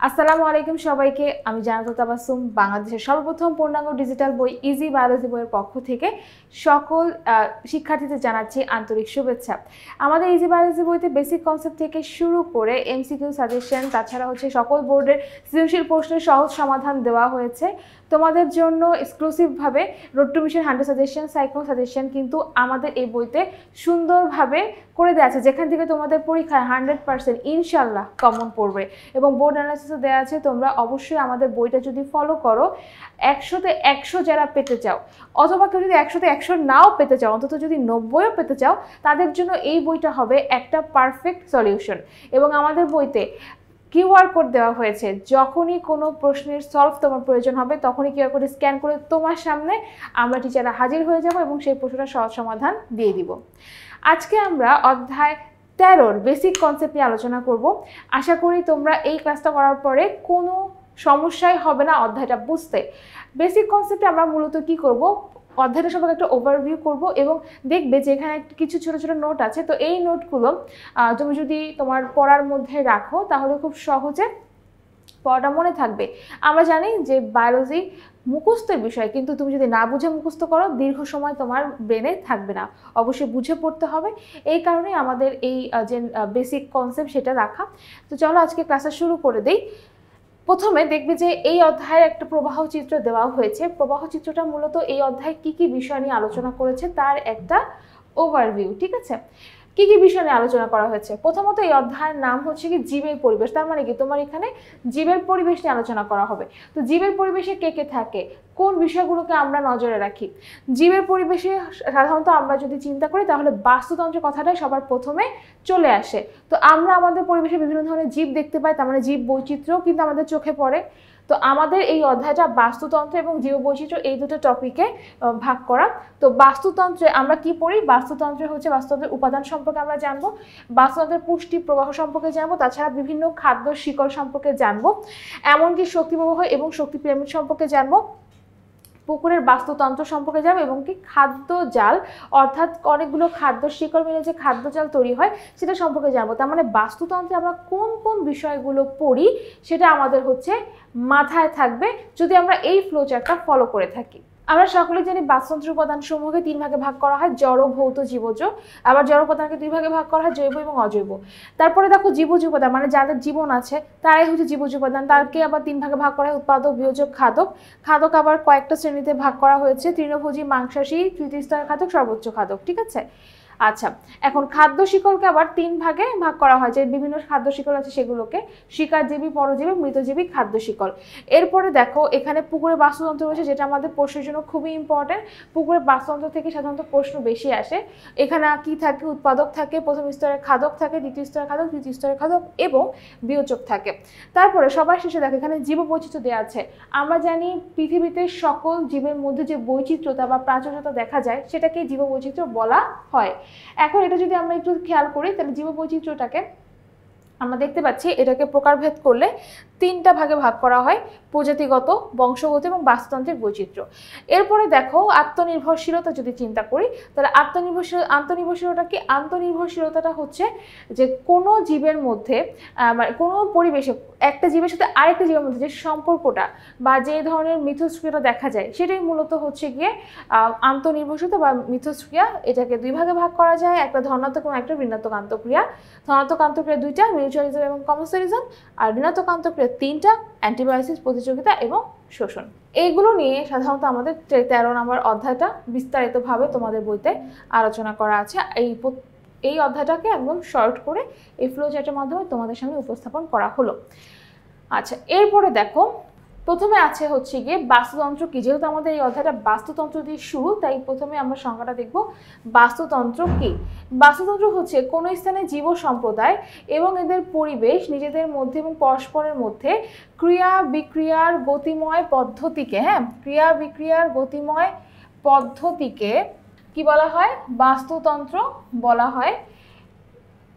আসসালামু আলাইকুম সবাইকে। আমি জান্নাতুল তাবাসসুম, বাংলাদেশের সর্বপ্রথম পূর্ণাঙ্গ ডিজিটাল বই ইজি বায়োলজি বইয়ের পক্ষ থেকে সকল শিক্ষার্থীদের জানাচ্ছি আন্তরিক শুভেচ্ছা। আমাদের ইজি বায়োলজি বইতে বেসিক কনসেপ্ট থেকে শুরু করে এমসিকিউ সাজেশন, তাছাড়া সকল বোর্ডের সৃজনশীল প্রশ্নের সহজ সমাধান দেওয়া হয়েছে। তোমাদের জন্য এক্সক্লুসিভভাবে রোড টু মিশন 100 সাজেশন, সাইক্লো সাজেশন কিন্তু আমাদের এই বইতে সুন্দরভাবে করে দেওয়া আছে, যেখান থেকে তোমাদের পরীক্ষায় 100% ইনশাল্লাহ কমন পড়বে এবং বোর্ড অ্যানালাইসিসও দেওয়া আছে। তোমরা অবশ্যই আমাদের বইটা যদি ফলো করো, 100তে 100 যারা পেতে চাও, অথবা কেউ যদি 100তে 100 নাও পেতে চাও, অন্তত যদি 90ও পেতে চাও, তাদের জন্য এই বইটা হবে একটা পারফেক্ট সলিউশন। এবং আমাদের বইতে কিউআর কোড দেওয়া হয়েছে, যখনই কোনো প্রশ্নের সলভ তোমার প্রয়োজন হবে তখনই কিউআর কোড স্ক্যান করে তোমার সামনে আমরা টিচাররা হাজির হয়ে যাব এবং সেই প্রশ্নটা সহজ সমাধান দিয়ে দিব। আজকে আমরা অধ্যায় 13 বেসিক কনসেপ্ট নিয়ে আলোচনা করব। আশা করি তোমরা এই ক্লাসটা করার পরে কোনো সমস্যাই হবে না অধ্যায়টা বুঝতে। বেসিক কনসেপ্টে আমরা মূলত কি করব, অধ্যায়টা সম্পর্কে একটা ওভারভিউ করব এবং দেখবে যে এখানে কিছু ছোট ছোট নোট আছে। তো এই নোটগুলো তুমি যদি তোমার পড়ার মধ্যে রাখো তাহলে খুব সহজে পড়াটা মনে থাকবে। আমরা জানি যে বায়োলজি মুখস্থের বিষয়, কিন্তু তুমি যদি না বুঝে মুখস্থ করো দীর্ঘ সময় তোমার ব্রেনে থাকবে না, অবশ্যই বুঝে পড়তে হবে। এই কারণে আমাদের এই যে বেসিক কনসেপ্ট সেটা রাখা। তো চলো আজকে ক্লাসটা শুরু করে দেই। প্রথমে দেখবে যে এই অধ্যায়ের একটা প্রবাহ চিত্র দেওয়া হয়েছে। প্রবাহ চিত্রটা মূলত এই অধ্যায় কি কি বিষয় নিয়ে আলোচনা করেছে তার একটা ওভারভিউ, ঠিক আছে? কি কি বিষয় নিয়ে আলোচনা করা হয়েছে? প্রথমত এই অধ্যায়ের নাম হচ্ছে কি জীবের পরিবেশ। তার মানে কি তোমার এখানে জীবের পরিবেশ নিয়ে আলোচনা করা হবে। তো জীবের পরিবেশে কে কে থাকে, কোন বিষয়গুলোকে আমরা নজরে রাখি? জীবের পরিবেশে সাধারণত আমরা যদি চিন্তা করি তাহলে বাস্তুতন্ত্রের কথাটাই সবার প্রথমে চলে আসে। তো আমরা আমাদের পরিবেশে বিভিন্ন ধরনের জীব দেখতে পাই, তার মানে জীব বৈচিত্র্য কিন্তু আমাদের চোখে পড়ে। তো আমাদের এই অধ্যায়টা বাস্তুতন্ত্র এবং জীববৈচিত্র্য এই দুটো টপিকে ভাগ করা। তো বাস্তুতন্ত্রে আমরা কি পড়ি? বাস্তুতন্ত্রে হচ্ছে বাস্তুতন্ত্রের উপাদান সম্পর্কে আমরা জানবো, বাস্তুতন্ত্রের পুষ্টি প্রবাহ সম্পর্কে জানবো, তাছাড়া বিভিন্ন খাদ্য শিকড় সম্পর্কে জানবো, এমনকি শক্তি প্রবাহ এবং শক্তি পিরামিড সম্পর্কে জানবো, পুকুরের বাস্তুতন্ত্র সম্পর্কে যাবে এবং কি খাদ্য জাল, অর্থাৎ অনেকগুলো খাদ্য শিকড় মিলে যে খাদ্য জাল তৈরি হয় সেটা সম্পর্কে জানবো। তার মানে বাস্তুতন্ত্রে আমরা কোন কোন বিষয়গুলো পড়ি সেটা আমাদের হচ্ছে মাথায় থাকবে যদি আমরা এই ফ্লোচার্টটা ফলো করে থাকি। আমরা সকলে জানি বাস্তুতন্ত্রের উপাদান সমূহকে 3 ভাগে ভাগ করা হয়, জড়, ভৌত, জীবজ। আবার জড় উপাদানকে 2 ভাগে ভাগ করা হয়, জৈব এবং অজৈব। তারপরে দেখো জীবজ উপাদান, মানে যাদের জীবন আছে তারাই হচ্ছে জীবজ উপাদান। তারকে আবার 3 ভাগে ভাগ করা হয়, উৎপাদক, বিয়োজক, খাদক। খাদক আবার কয়েকটা শ্রেণীতে ভাগ করা হয়েছে, তৃণভোজী, মাংসাশী, তৃতীয় স্তরের খাদক, সর্বোচ্চ খাদক, ঠিক আছে? আচ্ছা, এখন খাদ্য শিকড়কে আবার 3 ভাগে ভাগ করা হয়, যে বিভিন্ন খাদ্য শিকড় আছে সেগুলোকে শিকারজীবী, পরজীবী, মৃতজীবী খাদ্য শিকড়। এরপরে দেখো এখানে পুকুরের বাস্তুতন্ত্র রয়েছে, যেটা আমাদের প্রশ্নের জন্য খুবই ইম্পর্টেন্ট। পুকুরের বাস্তুতন্ত্র থেকে সাধারণত প্রশ্ন বেশি আসে। এখানে কি থাকে? উৎপাদক থাকে, প্রথম স্তরের খাদক থাকে, দ্বিতীয় স্তরের খাদক, তৃতীয় স্তরের খাদক এবং বিয়োজক থাকে। তারপরে সবার শেষে দেখো এখানে জীববৈচিত্র্য দেওয়া আছে। আমরা জানি পৃথিবীতে সকল জীবের মধ্যে যে বৈচিত্র্যতা বা প্রাচুর্যতা দেখা যায় সেটাকে জীববৈচিত্র্য বলা হয়। এখন এটা যদি আমরা একটু খেয়াল করি তাহলে জীববৈচিত্র্যটাকে আমরা দেখতে পাচ্ছি এটাকে প্রকারভেদ করলে 3টা ভাগে ভাগ করা হয়, প্রজাতিগত, বংশগত এবং বাস্তুতান্ত্রিক বৈচিত্র্য। এরপরে দেখো আত্মনির্ভরশীলতা যদি চিন্তা করি তাহলে আত্মনির্ভরশীলতা কি? আত্মনির্ভরশীলতাটা হচ্ছে যে কোনো জীবের মধ্যে মানে কোনো পরিবেশে একটা জীবের সাথে আরেকটা জীবের মধ্যে যে সম্পর্কটা বা যে ধরনের মিথস্ক্রিয়াটা দেখা যায় সেটাই মূলত হচ্ছে গিয়ে আন্তঃনির্ভরশীলতা বা মিথস্ক্রিয়া। এটাকে 2 ভাগে ভাগ করা যায়, একটা ধনাত্মক এবং একটা ঋণাত্মক আন্তঃক্রিয়া। ধনাত্মক আন্তঃক্রিয়া 2টা, মিউচুয়ালিজম এবং কমেন্সারিজম, আর ঋণাত্মক আন্তঃক্রিয়া 3টা, অ্যান্টিবায়োসিস, প্রতিযোগিতা এবং শোষণ। এইগুলো নিয়ে সাধারণত আমাদের 13 নম্বর অধ্যায়টা বিস্তারিতভাবে তোমাদের বইতে আলোচনা করা আছে। এই অধ্যায়টাকে একদম শর্ট করে এই ফ্লো চার্টের মাধ্যমে তোমাদের সামনে উপস্থাপন করা হলো। আচ্ছা, এরপরে দেখো প্রথমে আছে হচ্ছে গিয়ে বাস্তুতন্ত্র কি। যেহেতু আমাদের এই অধ্যায়টা বাস্তুতন্ত্র দিয়ে শুরু, তাই প্রথমে আমরা সংজ্ঞাটা দেখব। বাস্তুতন্ত্র কি? বাস্তুতন্ত্র হচ্ছে কোনো স্থানে জীব সম্প্রদায় এবং এদের পরিবেশ নিজেদের মধ্যে এবং পরস্পরের মধ্যে ক্রিয়া বিক্রিয়ার গতিময় পদ্ধতিকে, ক্রিয়া বিক্রিয়ার গতিময় পদ্ধতিকে কি বলা হয়? বাস্তুতন্ত্র বলা হয়।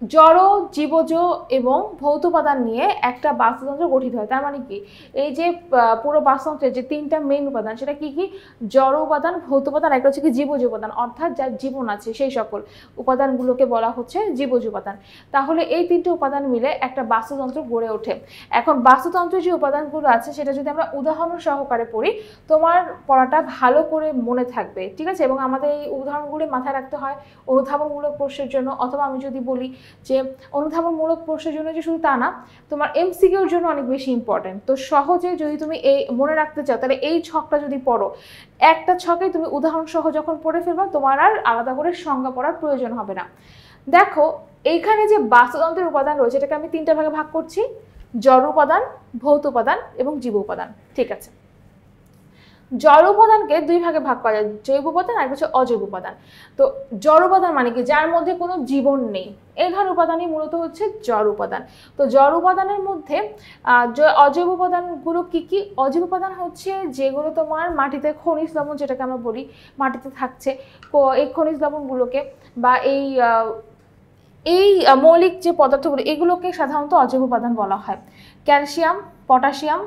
জড়, জীবজ এবং ভৌত উপাদান নিয়ে একটা বাস্তুতন্ত্র গঠিত হয়। তার মানে কি, এই যে পুরো বাস্তুতন্ত্রের যে তিনটা মেইন উপাদান, সেটা কি কি? জড় উপাদান, ভৌত উপাদান, একটা হচ্ছে কি জীবজ উপাদান, অর্থাৎ যার জীবন আছে সেই সকল উপাদানগুলোকে বলা হচ্ছে জীবজ উপাদান। তাহলে এই তিনটে উপাদান মিলে একটা বাস্তুতন্ত্র গড়ে ওঠে। এখন বাস্তুতন্ত্রের যে উপাদানগুলো আছে সেটা যদি আমরা উদাহরণ সহকারে পড়ি, তোমার পড়াটা ভালো করে মনে থাকবে, ঠিক আছে? এবং আমাদের এই উদাহরণগুলি মাথায় রাখতে হয় অনুধাবনমূলক প্রশ্নের জন্য, অথবা আমি যদি বলি যে অনুধাবনমূলক প্রশ্নের জন্য যে শুধু তা না, তোমার এমসিকিউর জন্য অনেক বেশি ইম্পর্টেন্ট। তো সহজে যদি তুমি এই মনে রাখতে চাও, তাহলে এই ছকটা যদি পড়ো, একটা ছকে তুমি উদাহরণ সহ যখন পড়ে ফেলবা, তোমার আর আলাদা করে সংজ্ঞা পড়ার প্রয়োজন হবে না। দেখো, এইখানে যে বাস্তুতন্ত্রের উপাদান রয়েছে, এটাকে আমি তিনটা ভাগে ভাগ করছি: জড় উপাদান, ভৌত উপাদান এবং জীব উপাদান। ঠিক আছে, জড় উপাদানকে দুই ভাগে ভাগ করা যায়, জৈব উপাদান আর হচ্ছে অজৈব উপাদান। তো জড় উপাদান মানে কি? যার মধ্যে কোনো জীবন নেই, এই ধরনের উপাদানই মূলত হচ্ছে জড় উপাদান। তো জড় উপাদানের মধ্যে অজৈব উপাদানগুলো কি কি? অজৈব উপাদান হচ্ছে যেগুলো তোমার মাটিতে খনিজ লবণ, যেটাকে আমরা বলি, মাটিতে থাকছে। এই খনিজ লবণগুলোকে বা এই মৌলিক যে পদার্থগুলো, এগুলোকে সাধারণত অজৈব উপাদান বলা হয়। ক্যালসিয়াম, পটাশিয়াম,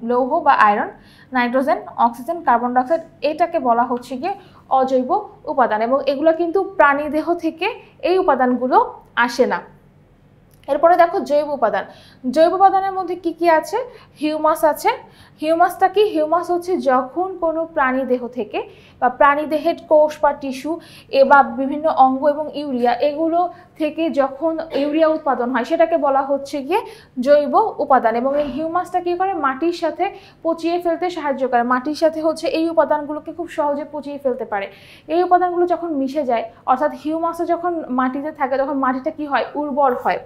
লৌহ বা iron, nitrogen, oxygen, carbon dioxide, এটাকে বলা হচ্ছে গিয়ে অজৈব উপাদান। এবং এগুলো কিন্তু প্রাণী দেহ থেকে এই উপাদানগুলো আসে না। এরপরে দেখো জৈব উপাদান। জৈব উপাদানের মধ্যে কি কি আছে? হিউমাস আছে। হিউমাসটা কি? হিউমাস হচ্ছে যখন কোনো প্রাণী দেহ থেকে বা প্রাণী দেহের কোষ বা টিস্যু বা বিভিন্ন অঙ্গ এবং ইউরিয়া, এগুলো থেকে যখন ইউরিয়া উৎপাদন হয়, সেটাকে বলা হচ্ছে গিয়ে জৈব উপাদান। এবং এই হিউমাসটা কি করে? মাটির সাথে পচিয়ে ফেলতে সাহায্য করে। মাটির সাথে হচ্ছে এই উপাদানগুলোকে খুব সহজে পচিয়ে ফেলতে পারে। এই উপাদানগুলো যখন মিশে যায়, অর্থাৎ হিউমাসও যখন মাটিতে থাকে, তখন মাটিটা কি হয়? উর্বর হয়।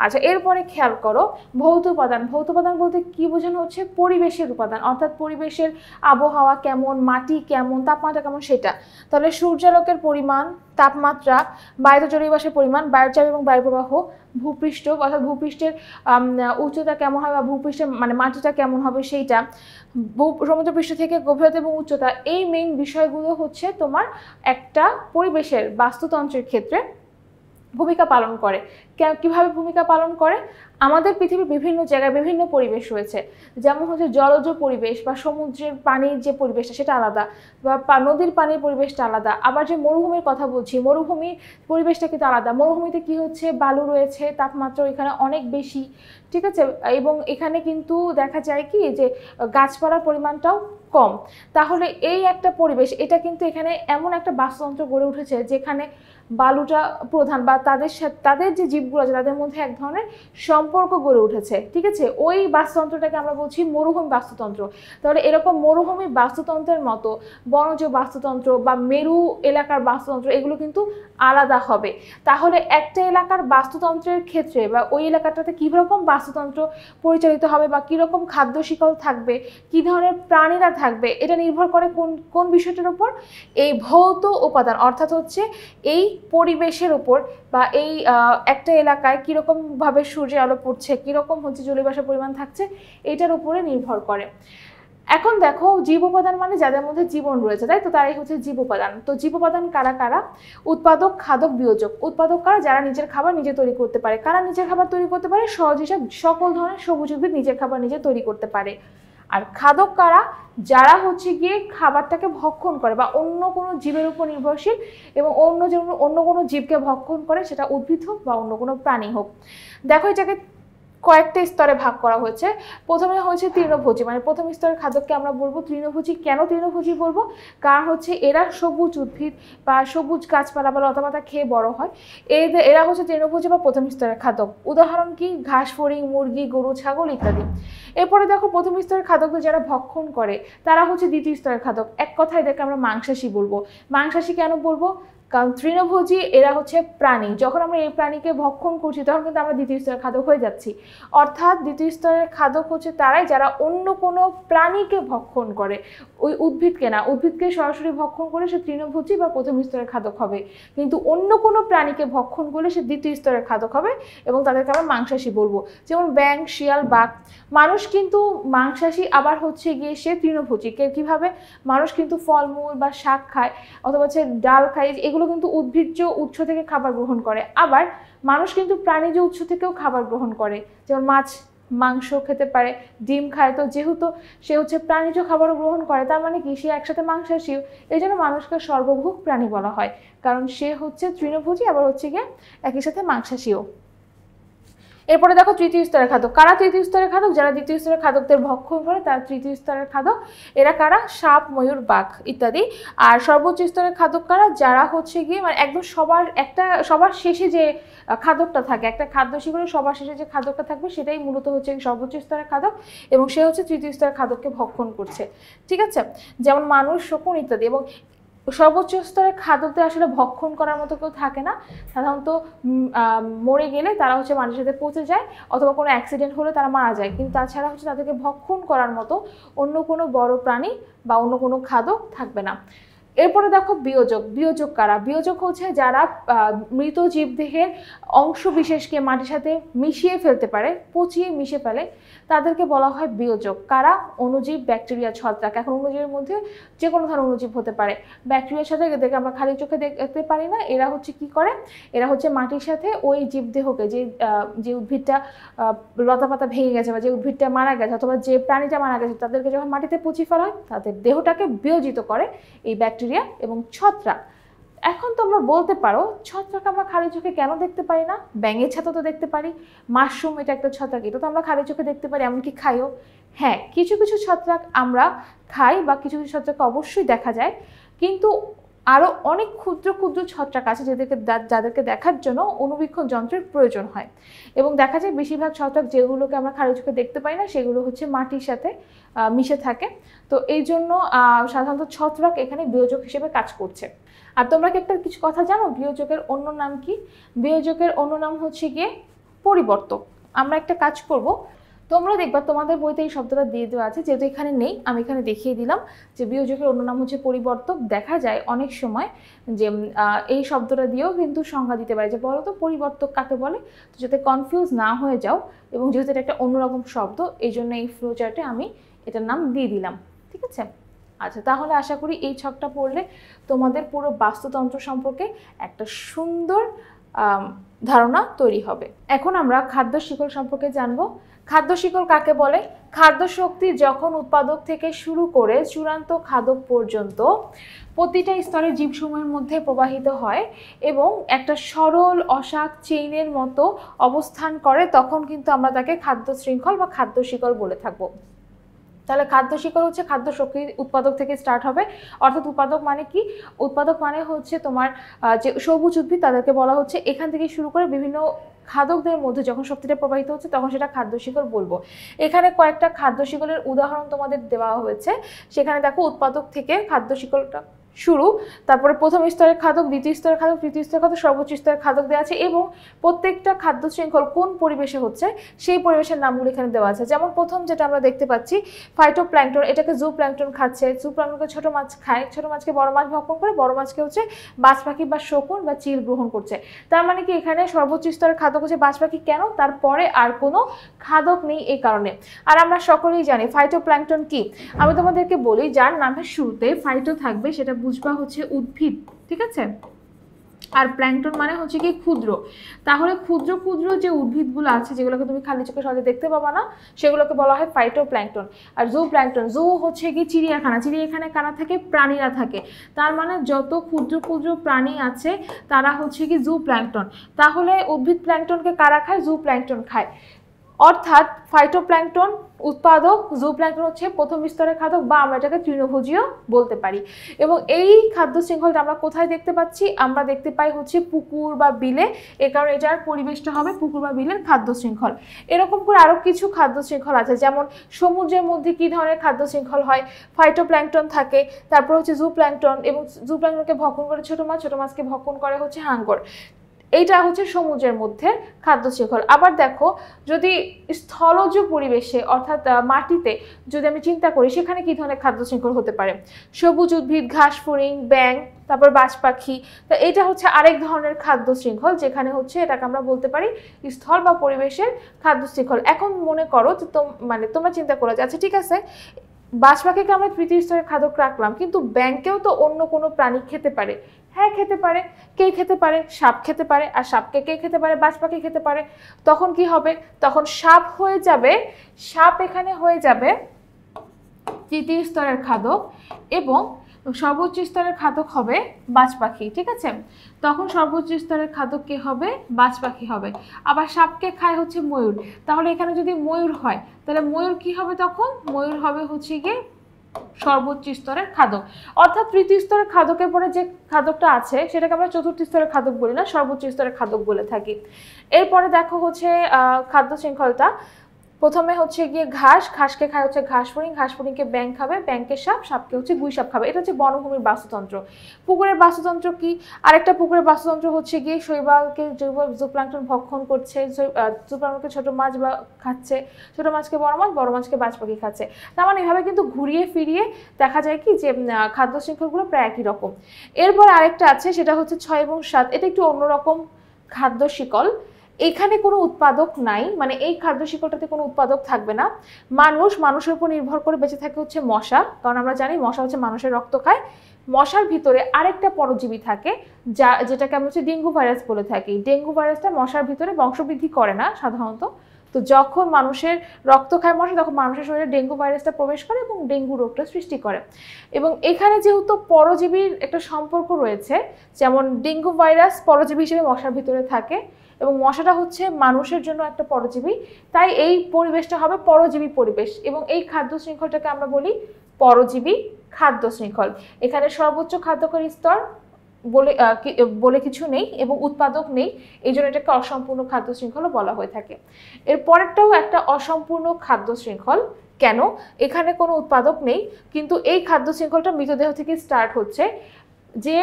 আচ্ছা, এরপরে খেয়াল করো ভৌত উপাদান। ভৌত উপাদান বলতে কি বোঝানো হচ্ছে? পরিবেশের উপাদান, অর্থাৎ পরিবেশের আবহাওয়া কেমন, মাটি কেমন, তাপমাত্রা কেমন, সেটা। তাহলে সূর্যালোকের পরিমাণ, তাপমাত্রা, বায়ুতে জলীয় বাষ্পের পরিমাণ, বায়ুচাপ এবং বায়ু প্রবাহ, ভূপৃষ্ঠ অর্থাৎ ভূপৃষ্ঠের উচ্চতা কেমন হয় বা ভূপৃষ্ঠের মানে মাটিটা কেমন হবে সেইটা, সমুদ্রপৃষ্ঠ থেকে গভীরতা এবং উচ্চতা, এই মেইন বিষয়গুলো হচ্ছে তোমার একটা পরিবেশের বাস্তুতন্ত্রের ক্ষেত্রে ভূমিকা পালন করে। কিভাবে ভূমিকা পালন করে? আমাদের পৃথিবীর বিভিন্ন জায়গায় বিভিন্ন পরিবেশ রয়েছে, যেমন হচ্ছে জলজ পরিবেশ বা সমুদ্রের পানির যে পরিবেশটা সেটা আলাদা, বা নদীর পানির পরিবেশটা আলাদা। আবার যে মরুভূমির কথা বলছি, মরুভূমির পরিবেশটা কিন্তু আলাদা। মরুভূমিতে কি হচ্ছে? বালু রয়েছে, তাপমাত্রা এখানে অনেক বেশি, ঠিক আছে? এবং এখানে কিন্তু দেখা যায় কি যে গাছপালার পরিমাণটাও কম। তাহলে এই একটা পরিবেশ, এটা কিন্তু এখানে এমন একটা বাস্তুতন্ত্র গড়ে উঠেছে যেখানে বালুটা প্রধান, বা তাদের যে জীবগুলো আছে তাদের মধ্যে এক ধরনের সম্পর্ক গড়ে উঠেছে, ঠিক আছে? ওই বাস্তুতন্ত্রটাকে আমরা বলছি মরুভূমি বাস্তুতন্ত্র। তাহলে এরকম মরুভূমি বাস্তুতন্ত্রের মতো বনজ বাস্তুতন্ত্র বা মেরু এলাকার বাস্তুতন্ত্র, এগুলো কিন্তু আলাদা হবে। তাহলে একটা এলাকার বাস্তুতন্ত্রের ক্ষেত্রে বা ওই এলাকাটাতে কীরকম বাস্তুতন্ত্র পরিচালিত হবে বা কীরকম খাদ্য শিকল থাকবে, কী ধরনের প্রাণীরা থাকবে, এটা নির্ভর করে কোন বিষয়টার উপর? এই ভৌত উপাদান, অর্থাৎ হচ্ছে এই পরিবেশের উপর, বা এই একটা এলাকায় কীরকমভাবে সূর্যের আলো পড়ছে, কীরকম হচ্ছে জলীয় বাষ্পের পরিমাণ থাকছে, এটার উপরে নির্ভর করে। এখন দেখো, জীব উপাদান মানে যাদের মধ্যে জীবন রয়েছে, তাই তো? তারাই হচ্ছে জীব উপাদান। তো জীব উপাদান কারা কারা? উৎপাদক, খাদক, বিয়োজক। উৎপাদক কারা? যারা নিজের খাবার নিজে তৈরি করতে পারে। কারা নিজের খাবার তৈরি করতে পারে? সহজ হিসাব, সকল ধরনের সবুজ উদ্ভিদ নিজের খাবার নিজে তৈরি করতে পারে। আর খাদক কারা? যারা হচ্ছে গিয়ে খাবারটাকে ভক্ষণ করে বা অন্য কোনো জীবের উপর নির্ভরশীল এবং অন্য কোনো জীবকে ভক্ষণ করে, সেটা উদ্ভিদ হোক বা অন্য কোনো প্রাণী হোক। দেখো, এটাকে কয়েকটা স্তরে ভাগ করা হয়েছে। প্রথমে হচ্ছে তৃণভোজী, মানে প্রথম স্তরের খাদ্যকে আমরা বলবো তৃণভোজী। কেন তৃণভোজী বলবো? কারণ হচ্ছে এরা সবুজ উদ্ভিদ বা সবুজ গাছপালা বা লতাপাতা খেয়ে বড় হয়। এরা হচ্ছে তৃণভোজী বা প্রথম স্তরের খাদ্য। উদাহরণ কি? ঘাস, ফড়িং, মুরগি, গরু, ছাগল ইত্যাদি। এরপরে দেখো, প্রথম স্তরের খাদ্যকে যারা ভক্ষণ করে তারা হচ্ছে দ্বিতীয় স্তরের খাদ্য। এক কথায় এদেরকে আমরা মাংসাশী বলবো। মাংসাশী কেন বলবো? কারণ তৃণভোজী এরা হচ্ছে প্রাণী, যখন আমরা এই প্রাণীকে ভক্ষণ করছি তখন কিন্তু আমরা দ্বিতীয় স্তরের খাদক হয়ে যাচ্ছি। অর্থাৎ দ্বিতীয় স্তরের খাদক হচ্ছে তারাই যারা অন্য কোনো প্রাণীকে ভক্ষণ করে, ওই উদ্ভিদকে না। উদ্ভিদকে সরাসরি ভক্ষণ করে সে তৃণভোজী বা প্রথম স্তরের খাদক হবে, কিন্তু অন্য কোনো প্রাণীকে ভক্ষণ করলে সে দ্বিতীয় স্তরের খাদক হবে এবং তাদেরকে আমরা মাংসাশী বলবো। যেমন ব্যাঙ, শিয়াল, বাঘ। মানুষ কিন্তু মাংসাশী, আবার হচ্ছে গিয়ে সে তৃণভোজী। কিভাবে? মানুষ কিন্তু ফলমূল বা শাক খায়, অথবা হচ্ছে ডাল খায়, এগুলো সেগুলো কিন্তু উদ্ভিজ্জ উৎস থেকে খাবার গ্রহণ করে। আবার মানুষ কিন্তু প্রাণীজ উৎস থেকেও খাবার গ্রহণ করে, যেমন মাছ মাংস খেতে পারে, ডিম খায়। তো যেহেতু সে হচ্ছে প্রাণীজ খাবারও গ্রহণ করে, তার মানে কি সে একসাথে মাংসাশীও। এই জন্য মানুষকে সর্বভুক প্রাণী বলা হয়, কারণ সে হচ্ছে তৃণভোজী আবার হচ্ছে গিয়ে একই সাথে মাংসাশীও। এরপরে দেখো তৃতীয় স্তরের খাদক। কারা তৃতীয় স্তরের খাদক? যারা দ্বিতীয় স্তরের খাদকদের ভক্ষণ করে তারা তৃতীয় স্তরের খাদক। এরা কারা? সাপ, ময়ূর, বাঘ ইত্যাদি। আর সর্বোচ্চ স্তরের খাদক কারা? যারা হচ্ছে গিয়ে মানে একদম সবার শেষে যে খাদকটা থাকে, একটা খাদ্য শিকড়ে সবার শেষে যে খাদকটা থাকবে সেটাই মূলত হচ্ছে সর্বোচ্চ স্তরের খাদক, এবং সে হচ্ছে তৃতীয় স্তরের খাদককে ভক্ষণ করছে। ঠিক আছে, যেমন মানুষ, শকুন ইত্যাদি। এবং সর্বোচ্চ স্তরের খাদকদের আসলে ভক্ষণ করার মতো কেউ থাকে না। সাধারণত মরে গেলে তারা হচ্ছে মানুষের সাথে পচে যায়, অথবা কোনো অ্যাক্সিডেন্ট হলে তারা মারা যায়, কিন্তু তাছাড়া হচ্ছে তাদেরকে ভক্ষণ করার মতো অন্য কোনো বড় প্রাণী বা অন্য কোনো খাদক থাকবে না। এরপরে দেখো বিয়োজক। বিয়োজক কারা? বিয়োজক হচ্ছে যারা মৃত জীবদেহের অংশ বিশেষকে মাটির সাথে মিশিয়ে ফেলতে পারে, পচিয়ে মিশে ফেলে, তাদেরকে বলা হয় বিয়োজক। কারা? অণুজীব, ব্যাকটেরিয়া, ছত্রাক। এখন অণুজীবের মধ্যে যে কোনো ধরনের অণুজীব হতে পারে। ব্যাকটেরিয়ার সাথে এদেরকে আমরা খালি চোখে দেখতে পারি না। এরা হচ্ছে কি করে? এরা হচ্ছে মাটির সাথে ওই জীবদেহকে, যে উদ্ভিদটা লতাপাতা ভেঙে গেছে বা যে উদ্ভিদটা মারা গেছে অথবা যে প্রাণীটা মারা গেছে, তাদেরকে যখন মাটিতে পচিয়ে ফেলা হয় তাদের দেহটাকে বিয়োজিত করে এই ব্যাকটেরিয়া এবং ছত্রাক। এখন তোমরা বলতে পারো ছত্রাক আমরা খালি চোখে কেন দেখতে পারি না? ব্যাঙের ছাতা তো দেখতে পারি, মাশরুম এটা একটা ছত্রাক, এটা তো আমরা খালি চোখে দেখতে পারি, এমনকি খাইও। হ্যাঁ, কিছু কিছু ছত্রাক আমরা খাই বা কিছু কিছু ছত্রাক অবশ্যই দেখা যায়, কিন্তু আরও অনেক ক্ষুদ্র ক্ষুদ্র ছত্রাক আছে যাদেরকে দেখার জন্য অণুবীক্ষণ যন্ত্রের প্রয়োজন হয়। এবং দেখা যায় বেশিরভাগ ছত্রাক যেগুলোকে আমরা খালি চোখে দেখতে পাই না সেগুলো হচ্ছে মাটির সাথে মিশে থাকে। তো এই জন্য সাধারণত ছত্রাক এখানে বিয়োজক হিসেবে কাজ করছে। আর তোমরা কি একটা কিছু কথা জানো বিয়োজকের অন্য নাম কি? বিয়োজকের অন্য নাম হচ্ছে গিয়ে পরিবর্তক। আমরা একটা কাজ করব, তোমরা দেখবা তোমাদের বইতে এই শব্দটা দিয়ে দেওয়া আছে, যেহেতু এখানে নেই আমি এখানে দেখিয়ে দিলাম যে বিয়োজকের অন্য নাম হচ্ছে পরিবর্তক। দেখা যায় অনেক সময় যে এই শব্দটা দিয়েও কিন্তু সংজ্ঞা দিতে পারে যে বলো তো পরিবর্তক কাকে বলে। তো যাতে কনফিউজ না হয়ে যাও, এবং যেহেতু এটা একটা অন্যরকম শব্দ এই জন্য এই ফ্লো চার্টে আমি এটার নাম দিয়ে দিলাম। ঠিক আছে, আচ্ছা তাহলে আশা করি এই ছকটা পড়লে তোমাদের পুরো বাস্তুতন্ত্র সম্পর্কে একটা সুন্দর ধারণা তৈরি হবে। এখন আমরা খাদ্য শিকল সম্পর্কে জানবো। খাদ্য শিকল কাকে বলে? খাদ্য শক্তি যখন উৎপাদক থেকে শুরু করে চূড়ান্ত খাদক পর্যন্ত প্রতিটা স্তরে জীবসমূহের মধ্যে প্রবাহিত হয় এবং একটা সরল অশাক চেইনের মতো অবস্থান করে, তখন কিন্তু আমরা তাকে খাদ্য শৃঙ্খল বা খাদ্য শিকল বলে থাকবো। তাহলে খাদ্য শিকল হচ্ছে খাদ্য শক্তি উৎপাদক থেকে স্টার্ট হবে। অর্থাৎ উৎপাদক মানে কি? উৎপাদক মানে হচ্ছে তোমার যে সবুজ উদ্ভিদ, তাদেরকে বলা হচ্ছে এখান থেকে শুরু করে বিভিন্ন খাদকদের মধ্যে যখন শক্তিটা প্রবাহিত হচ্ছে তখন সেটা খাদ্য শিকল বলবো। এখানে কয়েকটা খাদ্য শিকলের উদাহরণ তোমাদের দেওয়া হয়েছে। সেখানে দেখো উৎপাদক থেকে খাদ্য শিকলটা শুরু, তারপরে প্রথম স্তরের খাদক, দ্বিতীয় স্তরের খাদক, তৃতীয় স্তরের খাদক, সর্বোচ্চ স্তরের খাদক দেওয়া আছে, এবং প্রত্যেকটা খাদ্য শৃঙ্খল কোন পরিবেশে হচ্ছে সেই পরিবেশের নামগুলো এখানে দেওয়া আছে। যেমন প্রথম যেটা আমরা দেখতে পাচ্ছি ফাইটোপ্ল্যাঙ্কটন, এটাকে জু প্ল্যাঙ্কটন খাচ্ছে। জু প্ল্যাঙ্কটনকে ছোট মাছ খায়, ছোট মাছকে বড় মাছ ভক্ষণ করে, বড় মাছকে হচ্ছে বাজ পাখি বা শকুন বা চিল গ্রহণ করছে। তার মানে কি এখানে সর্বোচ্চ স্তরের খাদক হচ্ছে বাজ পাখি। কেন? তারপরে আর কোনো খাদক নেই এই কারণে। আর আমরা সকলেই জানি ফাইটোপ্ল্যাঙ্কটন কি। আমি তোমাদেরকে বলি, যার নামের শুরুতে ফাইটো থাকবে সেটা বুঝবা হচ্ছে উদ্ভিদ। ঠিক আছে, আর প্ল্যাঙ্কটন মানে হচ্ছে কি ক্ষুদ্র। তাহলে ক্ষুদ্র ক্ষুদ্র যে উদ্ভিদগুলো আছে যেগুলোকে তুমি খালি চোখে সহজে দেখতে পাবা না সেগুলোকে বলা হয় ফাইটোপ্ল্যাঙ্কটন। আর জু প্ল্যাঙ্কটন, জু হচ্ছে কি চিড়িয়াখানা, চিড়িয়াখানায় কারা থাকে? প্রাণীরা থাকে। তার মানে যত ক্ষুদ্র ক্ষুদ্র প্রাণী আছে তারা হচ্ছে কি জু প্ল্যাঙ্কটন। তাহলে উদ্ভিদ প্ল্যাঙ্কটনকে কারা খায়? জু প্ল্যাঙ্কটন খায়। অর্থাৎ ফাইটোপ্ল্যাঙ্কটন উৎপাদক, জু প্ল্যাঙ্কটন হচ্ছে প্রথম স্তরের খাদক, বা আমরা এটাকে তৃণভোজীও বলতে পারি। এবং এই খাদ্য শৃঙ্খলটা আমরা কোথায় দেখতে পাচ্ছি? আমরা দেখতে পাই হচ্ছে পুকুর বা বিলে। এর কারণে এটার পরিবেশটা হবে পুকুর বা বিলের খাদ্য শৃঙ্খল। এরকম করে আরও কিছু খাদ্য শৃঙ্খল আছে, যেমন সমুদ্রের মধ্যে কী ধরনের খাদ্য শৃঙ্খল হয়? ফাইটোপ্ল্যাঙ্কটন থাকে, তারপর হচ্ছে জু প্ল্যাঙ্কটন, এবং জু প্ল্যাঙ্কটনকে ভক্ষণ করে ছোট মাছ, ছোট মাছকে ভক্ষণ করে হচ্ছে হাঙ্গর। এইটা হচ্ছে সমুদ্রের মধ্যে খাদ্য শৃঙ্খল। আবার দেখো যদি স্থলজ পরিবেশে অর্থাৎ মাটিতে যদি আমি চিন্তা করি সেখানে কি ধরনের খাদ্য শৃঙ্খল হতে পারে? সবুজ উদ্ভিদ, ঘাস ফড়িং, ব্যাঙ, তারপর বাজ পাখি। তো এটা হচ্ছে আরেক ধরনের খাদ্য শৃঙ্খল, যেখানে হচ্ছে এটাকে আমরা বলতে পারি স্থল বা পরিবেশের খাদ্য শৃঙ্খল। এখন মনে করো যে তোমরা চিন্তা করো যে আচ্ছা ঠিক আছে বাজ পাখিকে আমরা তৃতীয় স্তরের খাদক রাখলাম, কিন্তু ব্যাঙকেও তো অন্য কোনো প্রাণী খেতে পারে। হ্যাঁ খেতে পারে। কে খেতে পারে? সাপ খেতে পারে। আর সাপকে কে খেতে পারে? বাজ পাখি খেতে পারে। তখন কি হবে? তখন সাপ হয়ে যাবে, সাপ এখানে হয়ে যাবে তৃতীয় স্তরের খাদক এবং সর্বোচ্চ স্তরের খাদক হবে বাজ পাখি। ঠিক আছে, তখন সর্বোচ্চ স্তরের খাদক কে হবে? বাজ পাখি হবে। আবার সাপকে খায় হচ্ছে ময়ূর, তাহলে এখানে যদি ময়ূর হয় তাহলে ময়ূর কি হবে? তখন ময়ূর হবে হচ্ছে গিয়ে সর্বোচ্চ স্তরের খাদক। অর্থাৎ তৃতীয় স্তরের খাদকের পরে যে খাদকটা আছে সেটাকে আমরা চতুর্থ স্তরের খাদক বলি না, সর্বোচ্চ স্তরের খাদক বলে থাকি। এরপরে দেখো হচ্ছে খাদ্য শৃঙ্খলটা। প্রথমে হচ্ছে গিয়ে ঘাস, ঘাসকে খায় হচ্ছে ঘাস ফড়িং, ঘাস ফড়িংকে ব্যাঙ খাবে, ব্যাঙকে সাপ, সাপকে হচ্ছে গুই সাপ খাবে। এটা হচ্ছে বনভূমির বাস্তুতন্ত্র। পুকুরের বাস্তুতন্ত্র কি? আরেকটা পুকুরের বাস্তুতন্ত্র হচ্ছে গিয়ে শৈবালকে জুপ্লাঙ্কটন ভক্ষণ করছে, জুপ্লাঙ্কটনকে ছোট মাছ বা খাচ্ছে, ছোট মাছকে বড় মাছ, বড় মাছকে বাজ পাখি খাচ্ছে। তার মানে এভাবে কিন্তু ঘুরিয়ে ফিরিয়ে দেখা যায় কি যে খাদ্য শৃঙ্খলগুলো প্রায় একই রকম। এরপর আরেকটা আছে, সেটা হচ্ছে 6 এবং 7। এটা একটু অন্যরকম খাদ্য শিকল। এখানে কোনো উৎপাদক নাই, মানে এই খাদ্য শিকলটাতে কোনো উৎপাদক থাকবে না। মানুষের উপর নির্ভর করে বেঁচে থাকে হচ্ছে মশা, কারণ আমরা জানি মশা হচ্ছে মানুষের রক্ত খায়। মশার ভিতরে আরেকটা পরজীবী থাকে যেটাকে আমরা হচ্ছে ডেঙ্গু ভাইরাস বলে থাকি। ডেঙ্গু ভাইরাসটা মশার ভিতরে বংশবৃদ্ধি করে না সাধারণত। তো যখন মানুষের রক্ত খায় মশা, তখন মানুষের শরীরে ডেঙ্গু ভাইরাসটা প্রবেশ করে এবং ডেঙ্গু রোগটা সৃষ্টি করে। এবং এখানে যেহেতু পরজীবীর একটা সম্পর্ক রয়েছে, যেমন ডেঙ্গু ভাইরাস পরজীবী হিসেবে মশার ভিতরে থাকে এবং মশাটা হচ্ছে মানুষের জন্য একটা পরজীবী, তাই এই পরিবেশটা হবে পরজীবী পরিবেশ। এবং এই খাদ্য শৃঙ্খলটাকে আমরা বলি পরজীবী খাদ্য শৃঙ্খল। এখানে সর্বোচ্চ খাদ্যকর স্তর বলে কিছু নেই এবং উৎপাদক নেই, এই জন্য এটাকে অসম্পূর্ণ খাদ্য শৃঙ্খলও বলা হয়ে থাকে। এর পরেরটাও একটা অসম্পূর্ণ খাদ্য শৃঙ্খল। কেন? এখানে কোনো উৎপাদক নেই, কিন্তু এই খাদ্য শৃঙ্খলটা মৃতদেহ থেকে স্টার্ট হচ্ছে। যে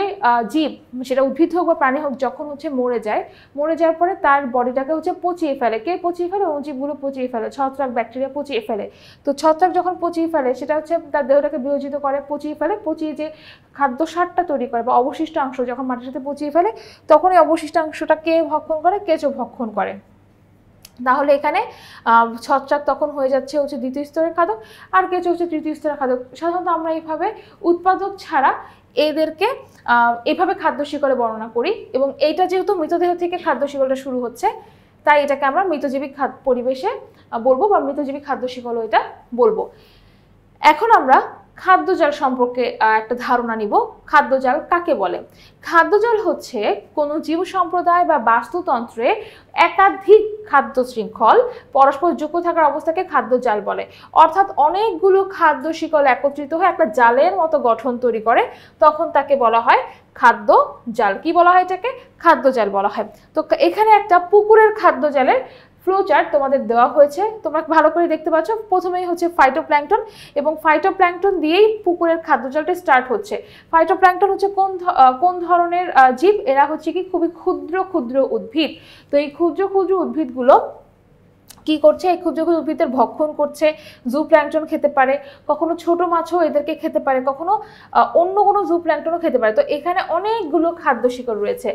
জীব, সেটা উদ্ভিদ হোক বা প্রাণী হোক, যখন হচ্ছে মরে যাওয়ার পরে তার বডিটাকে হচ্ছে পচিয়ে ফেলে। কে পচিয়ে ফেলে? অণুজীবগুলো পচিয়ে ফেলে, ছত্রাক ব্যাকটেরিয়া পচিয়ে ফেলে। তো ছত্রাক যখন পচিয়ে ফেলে, সেটা হচ্ছে তার দেহটাকে বিয়োজিত করে, পচিয়ে ফেলে, পচিয়ে যে খাদ্য সারটা তৈরি করে বা অবশিষ্টাংশ যখন মাটির সাথে পচিয়ে ফেলে, তখন এই অবশিষ্টাংশটা কে ভক্ষণ করে? কেঁচো ভক্ষণ করে। তাহলে এখানে ছত্রাক তখন হয়ে যাচ্ছে হচ্ছে দ্বিতীয় স্তরের খাদক, আর কেঁচো হচ্ছে তৃতীয় স্তরের খাদক। সাধারণত আমরা এইভাবে উৎপাদক ছাড়া এদেরকে এইভাবে খাদ্য শিকলে বর্ণনা করি। এবং এইটা যেহেতু মৃতদেহ থেকে খাদ্য শিকলটা শুরু হচ্ছে, তাই এটাকে আমরা মৃতজীবী পরিবেশে বলবো বা মৃতজীবী খাদ্য শিকল এটা বলবো। এখন আমরা খাদ্যজাল সম্পর্কে একটা ধারণা নিব। খাদ্যজাল কাকে বলে? খাদ্যজাল হচ্ছে কোনো জীব সম্প্রদায় বা বাস্তুতন্ত্রে একাধিক খাদ্য শৃঙ্খল পরস্পর যুক্ত থাকার অবস্থাকে খাদ্যজাল বলে। অর্থাৎ অনেকগুলো খাদ্য শিকল একত্রিত হয়ে একটা জালের মতো গঠন তৈরি করে, তখন তাকে বলা হয় খাদ্য জাল। কি বলা হয় এটাকে? খাদ্যজাল বলা হয়। তো এখানে একটা পুকুরের খাদ্যজালের ফ্লোচার্ট তোমাদের দেওয়া হয়েছে, তোমরা ভালো করে দেখতে পাচ্ছ। প্রথমেই হচ্ছে ফাইটোপ্ল্যাঙ্কটন, এবং ফাইটোপ্ল্যাঙ্কটন দিয়েই পুকুরের খাদ্যজালটা স্টার্ট হচ্ছে। ফাইটোপ্ল্যাঙ্কটন হচ্ছে কোন ধরনের জীব? এরা হচ্ছে কি খুবই ক্ষুদ্র ক্ষুদ্র উদ্ভিদ। তো এই ক্ষুদ্র ক্ষুদ্র উদ্ভিদগুলো কি করছে? এই ক্ষুদ্র ক্ষুদ্র উদ্ভিদের ভক্ষণ করছে। জুপ্ল্যাঙ্কটন খেতে পারে, কখনো ছোট মাছও এদেরকে খেতে পারে, কখনো অন্য কোনো জুপ্ল্যাঙ্কটনও খেতে পারে। তো এখানে অনেকগুলো খাদ্য শিকল রয়েছে।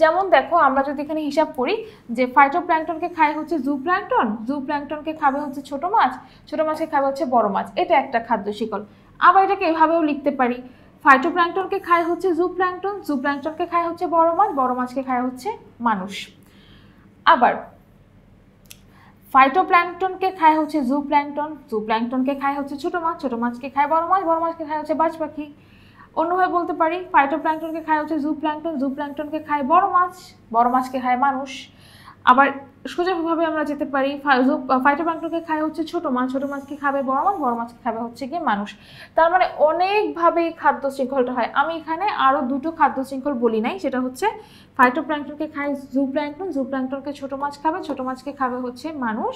যেমন দেখো, আমরা যদি এখানে হিসাব করি যে ফাইটোপ্ল্যাঙ্কটনকে খায় হচ্ছে জুপ্ল্যাঙ্কটন, জুপ্ল্যাঙ্কটনকে খাবে হচ্ছে ছোট মাছ, ছোট মাছকে খাবে হচ্ছে বড় মাছ। এটা একটা খাদ্য শিকল। আবার এটাকে এভাবেও লিখতে পারি, ফাইটোপ্ল্যাঙ্কটনকে খায় হচ্ছে জুপ্ল্যাঙ্কটন, জুপ্ল্যাঙ্কটনকে খায় হচ্ছে বড় মাছ, বড় মাছকে খায় হচ্ছে মানুষ। আবার ফাইটোপ্ল্যাঙ্কটনকে খায় হচ্ছে জুপ্ল্যাঙ্কটন, জুপ্ল্যাঙ্কটনকে খায় হচ্ছে ছোট মাছ, ছোট মাছকে খায় বড় মাছ, বড় মাছকে খায় হচ্ছে বাজ পাখি। অন্যভাবে বলতে পারি, ফাইটোপ্ল্যাঙ্কটনকে খায় হচ্ছে জুপ্ল্যাঙ্কটন, জুপ্ল্যাঙ্কটনকে খায় বড় মাছ, বড় মাছকে খায় মানুষ। আবার সোজাভাবে আমরা যেতে পারি, ফাইটোপ্ল্যাঙ্কটনকে খায় হচ্ছে ছোট মাছ, ছোট মাছকে খাবে বড় মাছ, বড় মাছকে খাবে হচ্ছে গিয়ে মানুষ। তার মানে অনেকভাবে খাদ্য শৃঙ্খলটা হয়। আমি এখানে আরো দুটো খাদ্য শৃঙ্খল বলি নাই, সেটা হচ্ছে ফাইটোপ্ল্যাঙ্কটনকে খায় জুপ্ল্যাঙ্কটন, জুপ্ল্যাঙ্কটনকে ছোট মাছ খাবে, ছোট মাছকে খাবে হচ্ছে মানুষ।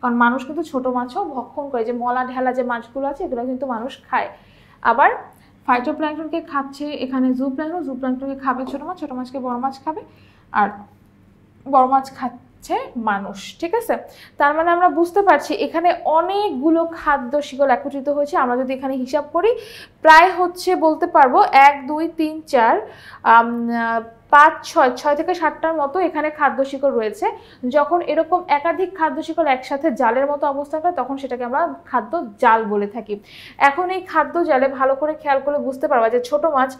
কারণ মানুষ কিন্তু ছোট মাছও ভক্ষণ করে, যে মলা ঢেলা যে মাছগুলো আছে এগুলো কিন্তু মানুষ খায়। আবার ফাইটোপ্ল্যাঙ্কটনকে খাচ্ছে এখানে জুপ্ল্যাঙ্কটন, জুপ্ল্যাঙ্কটনকে খাবে ছোট মাছ, ছোট মাছকে বড় মাছ খাবে, আর বড় মাছ খাচ্ছে মানুষ। ঠিক আছে, তার মানে আমরা বুঝতে পারছি এখানে অনেকগুলো খাদ্য শিকল একত্রিত হয়েছে। আমরা যদি এখানে হিসাব করি, প্রায় হচ্ছে বলতে পারবো 1 2 3 4 ছয় থেকে 7টার মতো এখানে খাদ্য শিকড় রয়েছে। যখন এরকম একাধিক খাদ্য শিকড় একসাথে জালের মতো অবস্থান করে তখন সেটাকে আমরা খাদ্য জাল বলে থাকি। এখন এই খাদ্য জালে ভালো করে খেয়াল করে বুঝতে পারবা যে ছোট মাছ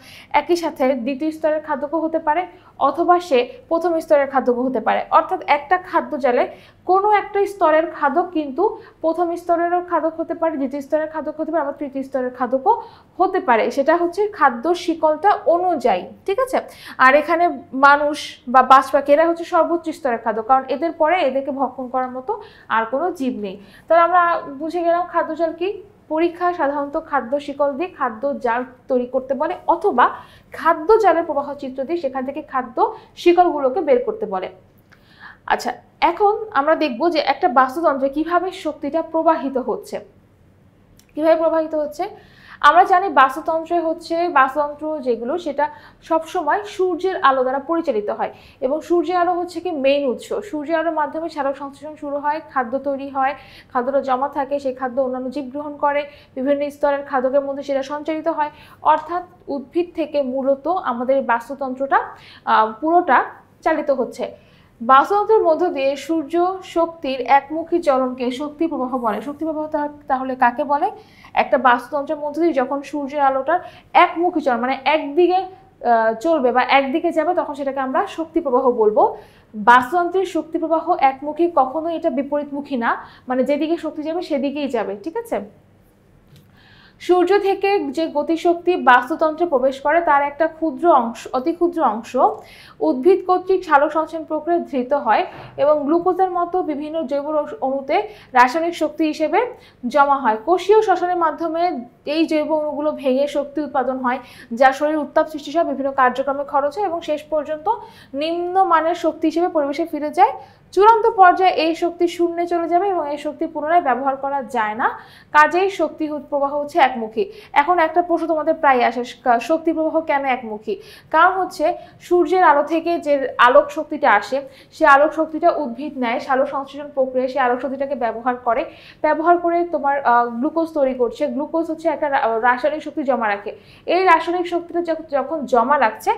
একই সাথে দ্বিতীয় স্তরের খাদ্যকও হতে পারে অথবা সে প্রথম স্তরের খাদ্যকও হতে পারে। অর্থাৎ একটা খাদ্য জালে কোনো একটা স্তরের খাদক কিন্তু প্রথম স্তরেরও খাদক হতে পারে, দ্বিতীয় স্তরের খাদক হতে পারে, আবার তৃতীয় স্তরের খাদকও হতে পারে। সেটা হচ্ছে খাদ্য শিকলটা অনুযায়ী, ঠিক আছে। আর এখানে মানুষ বা বাজ পাখি এরা হচ্ছে সর্বোচ্চ স্তরের খাদ্য, কারণ এদের পরে এদেরকে ভক্ষণ করার মতো আর কোনো জীব নেই। তাহলে আমরা বুঝে গেলাম খাদ্য জাল কি। পরীক্ষা সাধারণত খাদ্য শিকল দিয়ে খাদ্য জাল তৈরি করতে বলে অথবা খাদ্য জালের প্রবাহ চিত্র দিয়ে সেখান থেকে খাদ্য শিকলগুলোকে বের করতে বলে। আচ্ছা, এখন আমরা দেখব যে একটা বাস্তুতন্ত্রে কিভাবে শক্তিটা প্রবাহিত হচ্ছে। কিভাবে প্রবাহিত হচ্ছে আমরা জানি বাস্তুতন্ত্র যেগুলো সেটা সবসময় সূর্যের আলো দ্বারা পরিচালিত হয় এবং সূর্যের আলো হচ্ছে কি মেইন উৎস। সূর্যের আলোর মাধ্যমে সালোক সংশ্লেষণ শুরু হয়, খাদ্য তৈরি হয়, খাদ্যটা জমা থাকে, সেই খাদ্য অন্যান্য জীব গ্রহণ করে, বিভিন্ন স্তরের খাদ্যের মধ্যে সেটা সঞ্চারিত হয়। অর্থাৎ উদ্ভিদ থেকে মূলত আমাদের বাস্তুতন্ত্রটা পুরোটা চালিত হচ্ছে। বাস্তুতন্ত্রের মধ্য দিয়ে সূর্য শক্তির একমুখী চলনকে শক্তি প্রবাহ বলে। শক্তি প্রবাহ তাহলে কাকে বলে? একটা বাস্তুতন্ত্রের মধ্য দিয়ে যখন সূর্যের আলোটার একমুখী চলন মানে একদিকে চলবে বা একদিকে যাবে তখন সেটাকে আমরা শক্তি প্রবাহ বলবো। বাস্তুতন্ত্রের শক্তি প্রবাহ একমুখী, কখনো এটা বিপরীতমুখী না, মানে যেদিকে শক্তি যাবে সেদিকেই যাবে, ঠিক আছে। সূর্য থেকে যে গতিশক্তি বাস্তুতন্ত্রে প্রবেশ করে তার একটা অতি ক্ষুদ্র অংশ উদ্ভিদ কর্তৃক সালোক সংশ্লেষণ প্রক্রিয়ায় ধৃত হয় এবং গ্লুকোজের মতো বিভিন্ন জৈব অণুতে রাসায়নিক শক্তি হিসেবে জমা হয়। কোষীয় শ্বসনের মাধ্যমে এই জৈব অণুগুলো ভেঙে শক্তি উৎপাদন হয়, যা শরীর উত্তাপ সৃষ্টি সহ বিভিন্ন কার্যক্রমে খরচ হয় এবং শেষ পর্যন্ত নিম্নমানের শক্তি হিসেবে পরিবেশে ফিরে যায়। চূড়ান্ত পর্যায়ে এই শক্তি শূন্যে চলে যাবে এবং এই শক্তি পুনরায় ব্যবহার করা যায় না। কাজেই শক্তি প্রবাহ হচ্ছে একমুখী। এখন একটা প্রশ্ন তোমাদের প্রায় আসে, শক্তি প্রবাহ কেন একমুখী? কারণ হচ্ছে সূর্যের আলো থেকে যে আলোক শক্তিটা আসে সে আলোক শক্তিটা উদ্ভিদ নেয় সালোক সংশ্লেষণ প্রক্রিয়ায়, সেই আলোক শক্তিটাকে ব্যবহার করে তোমার গ্লুকোজ তৈরি করছে। গ্লুকোজ হচ্ছে একটা রাসায়নিক শক্তি জমা রাখে। এই রাসায়নিক শক্তিটা যখন জমা রাখছে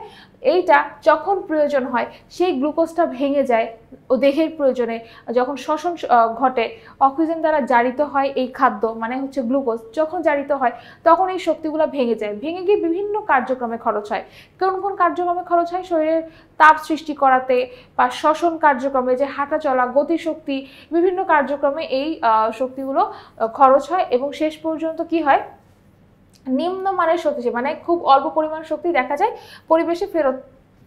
এইটা যখন প্রয়োজন হয় সেই গ্লুকোজটা ভেঙে যায় ও দেহের প্রয়োজনে যখন শ্বসন ঘটে, অক্সিজেন দ্বারা জারিত হয় এই খাদ্য মানে হচ্ছে গ্লুকোজ, যখন জারিত হয় তখন এই শক্তিগুলো ভেঙে যায়, ভেঙে গিয়ে বিভিন্ন কার্যক্রমে খরচ হয়। কোন কোন কার্যক্রমে খরচ হয়? শরীরের তাপ সৃষ্টি করাতে বা শ্বসন কার্যক্রমে, যে হাঁটা চলা, গতিশক্তি, বিভিন্ন কার্যক্রমে এই শক্তিগুলো খরচ হয় এবং শেষ পর্যন্ত কি হয়? নিম্নমানের শক্তি, মানে খুব অল্প পরিমাণ শক্তি দেখা যায় পরিবেশে ফেরত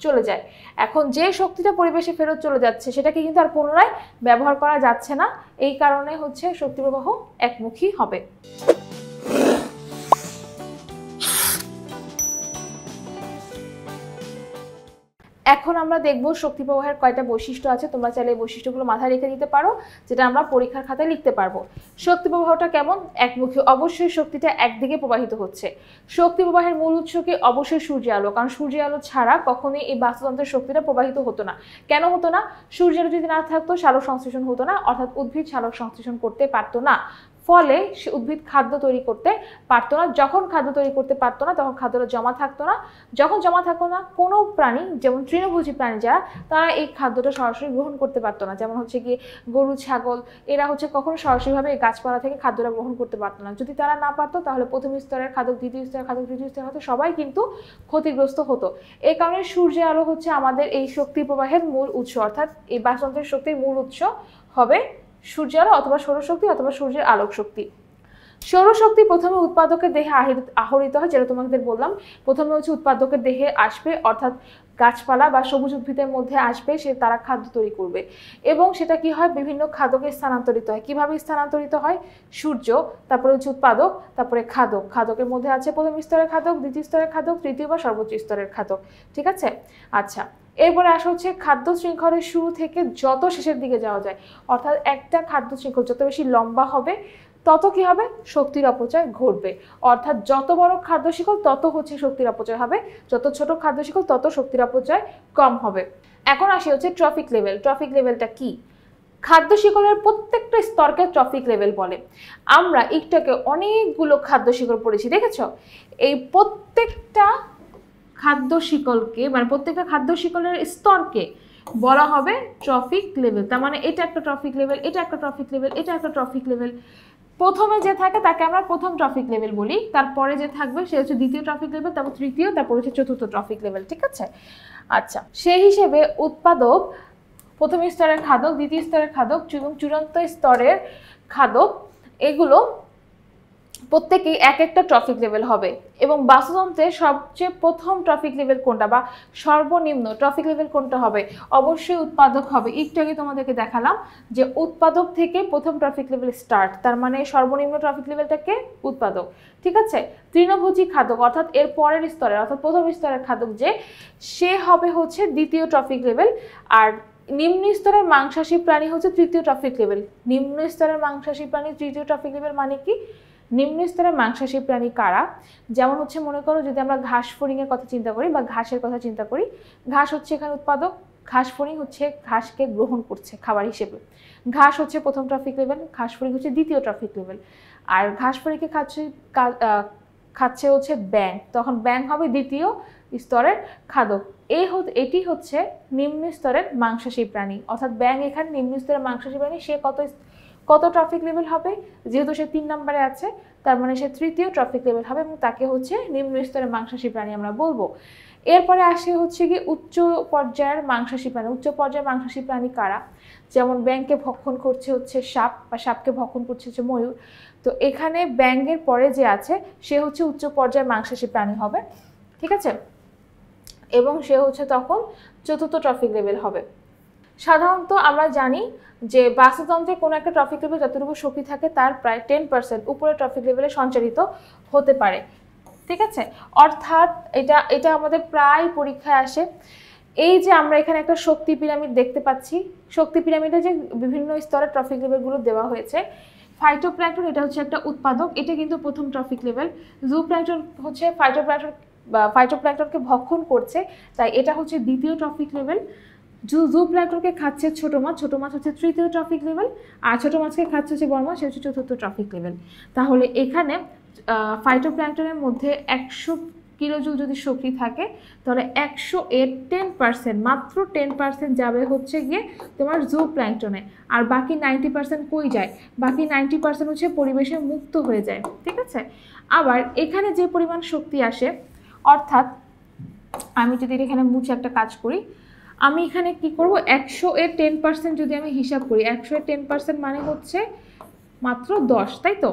চলে যায়। এখন যে শক্তিটা পরিবেশে ফেরত চলে যাচ্ছে সেটাকে কিন্তু আর পুনরায় ব্যবহার করা যাচ্ছে না, এই কারণে হচ্ছে শক্তি প্রবাহ একমুখী হবে। এখন আমরা দেখব শক্তি প্রবাহের কয়টা বৈশিষ্ট্য আছে। তোমরা চাইলে এই বৈশিষ্ট্যগুলো মাথায় রেখে দিতে পারো, যেটা আমরা পরীক্ষার খাতায় লিখতে পারবো। শক্তি প্রবাহটা কেমন? একমুখী। অবশ্যই শক্তিটা একদিকে প্রবাহিত হচ্ছে। শক্তি প্রবাহের মূল উৎস কি? অবশ্যই সূর্যের আলো, কারণ সূর্যের আলো ছাড়া কখনোই এই বাস্তুতন্ত্রের শক্তিটা প্রবাহিত হতো না। কেন হতো না? সূর্যের আলো যদি না থাকতো সালোক সংশ্লেষণ হতো না, অর্থাৎ উদ্ভিদ সালোক সংশ্লেষণ করতে পারতো না, ফলে উদ্ভিদ খাদ্য তৈরি করতে পারতো না। যখন খাদ্য তৈরি করতে পারতো না তখন খাদ্যটা জমা থাকতো না। যখন জমা থাকতো না কোনো প্রাণী, যেমন তৃণভোজী প্রাণী যারা, তারা এই খাদ্যটা সরাসরি গ্রহণ করতে পারতো না। যেমন হচ্ছে কি গরু, ছাগল, এরা হচ্ছে কখনো সরাসরিভাবে এই গাছপালা থেকে খাদ্যটা গ্রহণ করতে পারতো না। যদি তারা না পারতো তাহলে প্রথম স্তরের খাদ্য, দ্বিতীয় স্তরের খাদ্য, তৃতীয় স্তরের খাদ্য সবাই কিন্তু ক্ষতিগ্রস্ত হতো। এই কারণে সূর্যের আলো হচ্ছে আমাদের এই শক্তি প্রবাহের মূল উৎস, অর্থাৎ এই বাস্তুতন্ত্রের শক্তির মূল উৎস হবে সূর্যের আলো অথবা সৌরশক্তি অথবা সূর্যের আলোক শক্তি। সৌরশক্তি প্রথমে উৎপাদকের দেহে আহরিত হয়, যেটা তোমাদের বললাম। প্রথমে হচ্ছে উৎপাদকের দেহে আসবে, অর্থাৎ গাছপালা বা সবুজ উদ্ভিদের মধ্যে আসবে, তারা খাদ্য তৈরি করবে এবং সেটা কি হয়? বিভিন্ন খাদ্যকে স্থানান্তরিত হয়। কিভাবে স্থানান্তরিত হয়? সূর্য, তারপরে হচ্ছে উৎপাদক, তারপরে খাদক। খাদকের মধ্যে আছে প্রথম স্তরের খাদক, দ্বিতীয় স্তরের খাদক, তৃতীয় বা সর্বোচ্চ স্তরের খাদক, ঠিক আছে। আচ্ছা, এরপরে আসা হচ্ছে খাদ্য শৃঙ্খলের শুরু থেকে যত শেষের দিকে যাওয়া যায়, অর্থাৎ একটা খাদ্য শৃঙ্খল যত বেশি লম্বা হবে তত কি হবে? শক্তির অপচয় ঘটবে। অর্থাৎ যত বড় খাদ্য শিকল তত হচ্ছে শক্তির অপচয় হবে, যত ছোট খাদ্য শিকল তত শক্তির অপচয় কম হবে। এখন আসি হচ্ছে ট্রফিক লেভেল। ট্রফিক লেভেলটা কি? খাদ্য শিকলের প্রত্যেকটা স্তরকে ট্রফিক লেভেল বলে। আমরা একটাকে অনেকগুলো খাদ্য শিকল পড়েছি, দেখেছো? এই প্রত্যেকটা খাদ্য শিকলকে মানে প্রত্যেকটা খাদ্য শিকলের স্তরকে বলা হবে ট্রফিক লেভেল। তার মানে এটা একটা ট্রফিক লেভেল, এটা একটা ট্রফিক লেভেল, এটা একটা ট্রফিক লেভেল। প্রথমে যে থাকে তাকে আমরা প্রথম ট্রফিক লেভেল বলি, তারপরে যে থাকবে সে হচ্ছে দ্বিতীয় ট্রফিক লেভেল, তারপর তৃতীয়, তারপর হচ্ছে চতুর্থ ট্রফিক লেভেল। ঠিক আছে? আচ্ছা, সেই হিসেবে উৎপাদক, প্রথম স্তরের খাদক, দ্বিতীয় স্তরের খাদক এবং চূড়ান্ত স্তরের খাদক, এগুলো প্রত্যেকেই এক একটা ট্রফিক লেভেল হবে। এবং বাস্তুতন্ত্রের সবচেয়ে প্রথম ট্রফিক লেভেল কোনটা বা সর্বনিম্ন ট্রফিক লেভেল কোনটা হবে? অবশ্যই উৎপাদক হবে। একটু আগে তোমাদেরকে দেখালাম যে উৎপাদক থেকে প্রথম ট্রফিক লেভেল স্টার্ট, তার মানে সর্বনিম্ন ট্রফিক লেভেলটাকে উৎপাদক। ঠিক আছে? তৃণভোজী খাদক অর্থাৎ এর পরের স্তরের অর্থাৎ প্রথম স্তরের খাদক যে, সে হবে হচ্ছে দ্বিতীয় ট্রফিক লেভেল। আর নিম্ন স্তরের মাংসাশী প্রাণী হচ্ছে তৃতীয় ট্রফিক লেভেল। নিম্ন স্তরের মাংসাশী প্রাণী তৃতীয় ট্রফিক লেভেল মানে কি? নিম্ন স্তরের মাংসাশী প্রাণী কারা? যেমন হচ্ছে মনে করো যদি আমরা ঘাস ফড়িংয়ের কথা চিন্তা করি বা ঘাসের কথা চিন্তা করি, ঘাস হচ্ছে এখানে উৎপাদক, ঘাস ফড়িং হচ্ছে ঘাসকে গ্রহণ করছে খাবার হিসেবে। ঘাস হচ্ছে প্রথম ট্রফিক লেভেল, ঘাস ফড়িং হচ্ছে দ্বিতীয় ট্রফিক লেভেল। আর ঘাস ফড়িংকে খাচ্ছে হচ্ছে ব্যাঙ, তখন ব্যাঙ হবে দ্বিতীয় স্তরের খাদক। এটি হচ্ছে নিম্ন স্তরের মাংসাশী প্রাণী, অর্থাৎ ব্যাঙ এখানে নিম্ন স্তরের মাংসাশী প্রাণী। সে কত ট্রফিক লেভেল হবে? যেহেতু সে 3 নম্বরে আছে, তার মানে সে তৃতীয় ট্রফিক লেভেল হবে এবং তাকে হচ্ছে নিম্ন স্তরের মাংসাশী প্রাণী আমরা বলবো। এরপরে আসে হচ্ছে কি উচ্চ পর্যায়ের মাংসাশী প্রাণী। উচ্চ পর্যায়ের মাংসাশী প্রাণী কারা? যেমন ব্যাঙকে ভক্ষণ করছে হচ্ছে সাপ, বা সাপকে ভক্ষণ করছে হচ্ছে ময়ূর। তো এখানে ব্যাঙের পরে যে আছে সে হচ্ছে উচ্চ পর্যায়ের মাংসাশী প্রাণী হবে। ঠিক আছে? এবং সে হচ্ছে তখন চতুর্থ ট্রফিক লেভেল হবে। সাধারণত আমরা জানি যে বাস্তুতন্ত্রে কোনো একটা ট্রফিক লেভেল যতটুকু শক্তি থাকে তার প্রায় 10% উপরে ট্রফিক লেভেলে সঞ্চারিত হতে পারে। ঠিক আছে? অর্থাৎ এটা আমাদের প্রায় পরীক্ষায় আসে। এই যে আমরা এখানে একটা শক্তি পিরামিড দেখতে পাচ্ছি, শক্তি পিরামিডে যে বিভিন্ন স্তরের ট্রফিক লেভেলগুলো দেওয়া হয়েছে। ফাইটোপ্ল্যাঙ্কটন এটা হচ্ছে একটা উৎপাদক, এটা কিন্তু প্রথম ট্রফিক লেভেল। জুপ্ল্যাঙ্কটন হচ্ছে ফাইটোপ্ল্যাঙ্কটনকে ভক্ষণ করছে, তাই এটা হচ্ছে দ্বিতীয় ট্রফিক লেভেল। জুপ্ল্যাঙ্কটনকে খাচ্ছে ছোট মাছ, ছোট মাছ হচ্ছে তৃতীয় ট্রফিক লেভেল। আর ছোট মাছকে খাচ্ছে হচ্ছে বড় মাছ, সে হচ্ছে চতুর্থ ট্রফিক লেভেল। তাহলে এখানে ফাইটোপ্ল্যাঙ্কটনের মধ্যে 100 কিলোজুল যদি শক্তি থাকে, তাহলে 100 এর 10%, মাত্র 10% যাবে হচ্ছে গিয়ে তোমার জুপ্ল্যাঙ্কটনে। আর বাকি 90% কই যায়? বাকি 90% হচ্ছে পরিবেশে মুক্ত হয়ে যায়। ঠিক আছে? আবার এখানে যে পরিমাণ শক্তি আসে, অর্থাৎ আমি যদি এখানে মুছে একটা কাজ করি, আমি এখানে কি করব? 100 এর 10% যদি আমি হিসাব করি, 100 এর 10% মানে হচ্ছে মাত্র 10, তাই তো?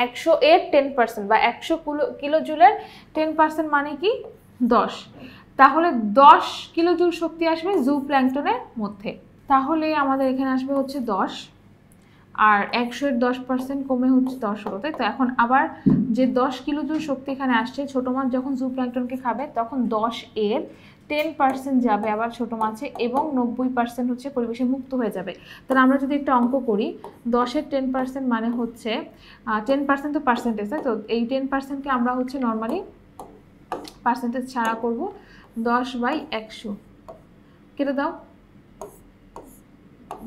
100 এর 10% বা 100 কিলোজুলের 10% মানে কি? 10। তাহলে 10 কিলোজুল শক্তি আসবে জুপ্ল্যাঙ্কটনের মধ্যে। তাহলে আমাদের এখানে আসবে হচ্ছে 10, আর 100 এর 10% কমে হচ্ছে 10 হলো, তাই তো? এখন আবার যে 10 কিলোজুল শক্তি এখানে আসছে, ছোট মাছ যখন জুপ্ল্যাঙ্কটনকে খাবে তখন 10 এর 10% যাবে আবার ছোট মাছে এবং 90% হচ্ছে পরিবেশে মুক্ত হয়ে যাবে। তাহলে আমরা যদি একটা অঙ্ক করি, 10 এর 10% মানে হচ্ছে 10% তো পার্সেন্টেজ, তাই তো? এই 10%কে আমরা হচ্ছে নর্মালি পার্সেন্টেজ ছাড়া করব, 10/100 কেটে দাও,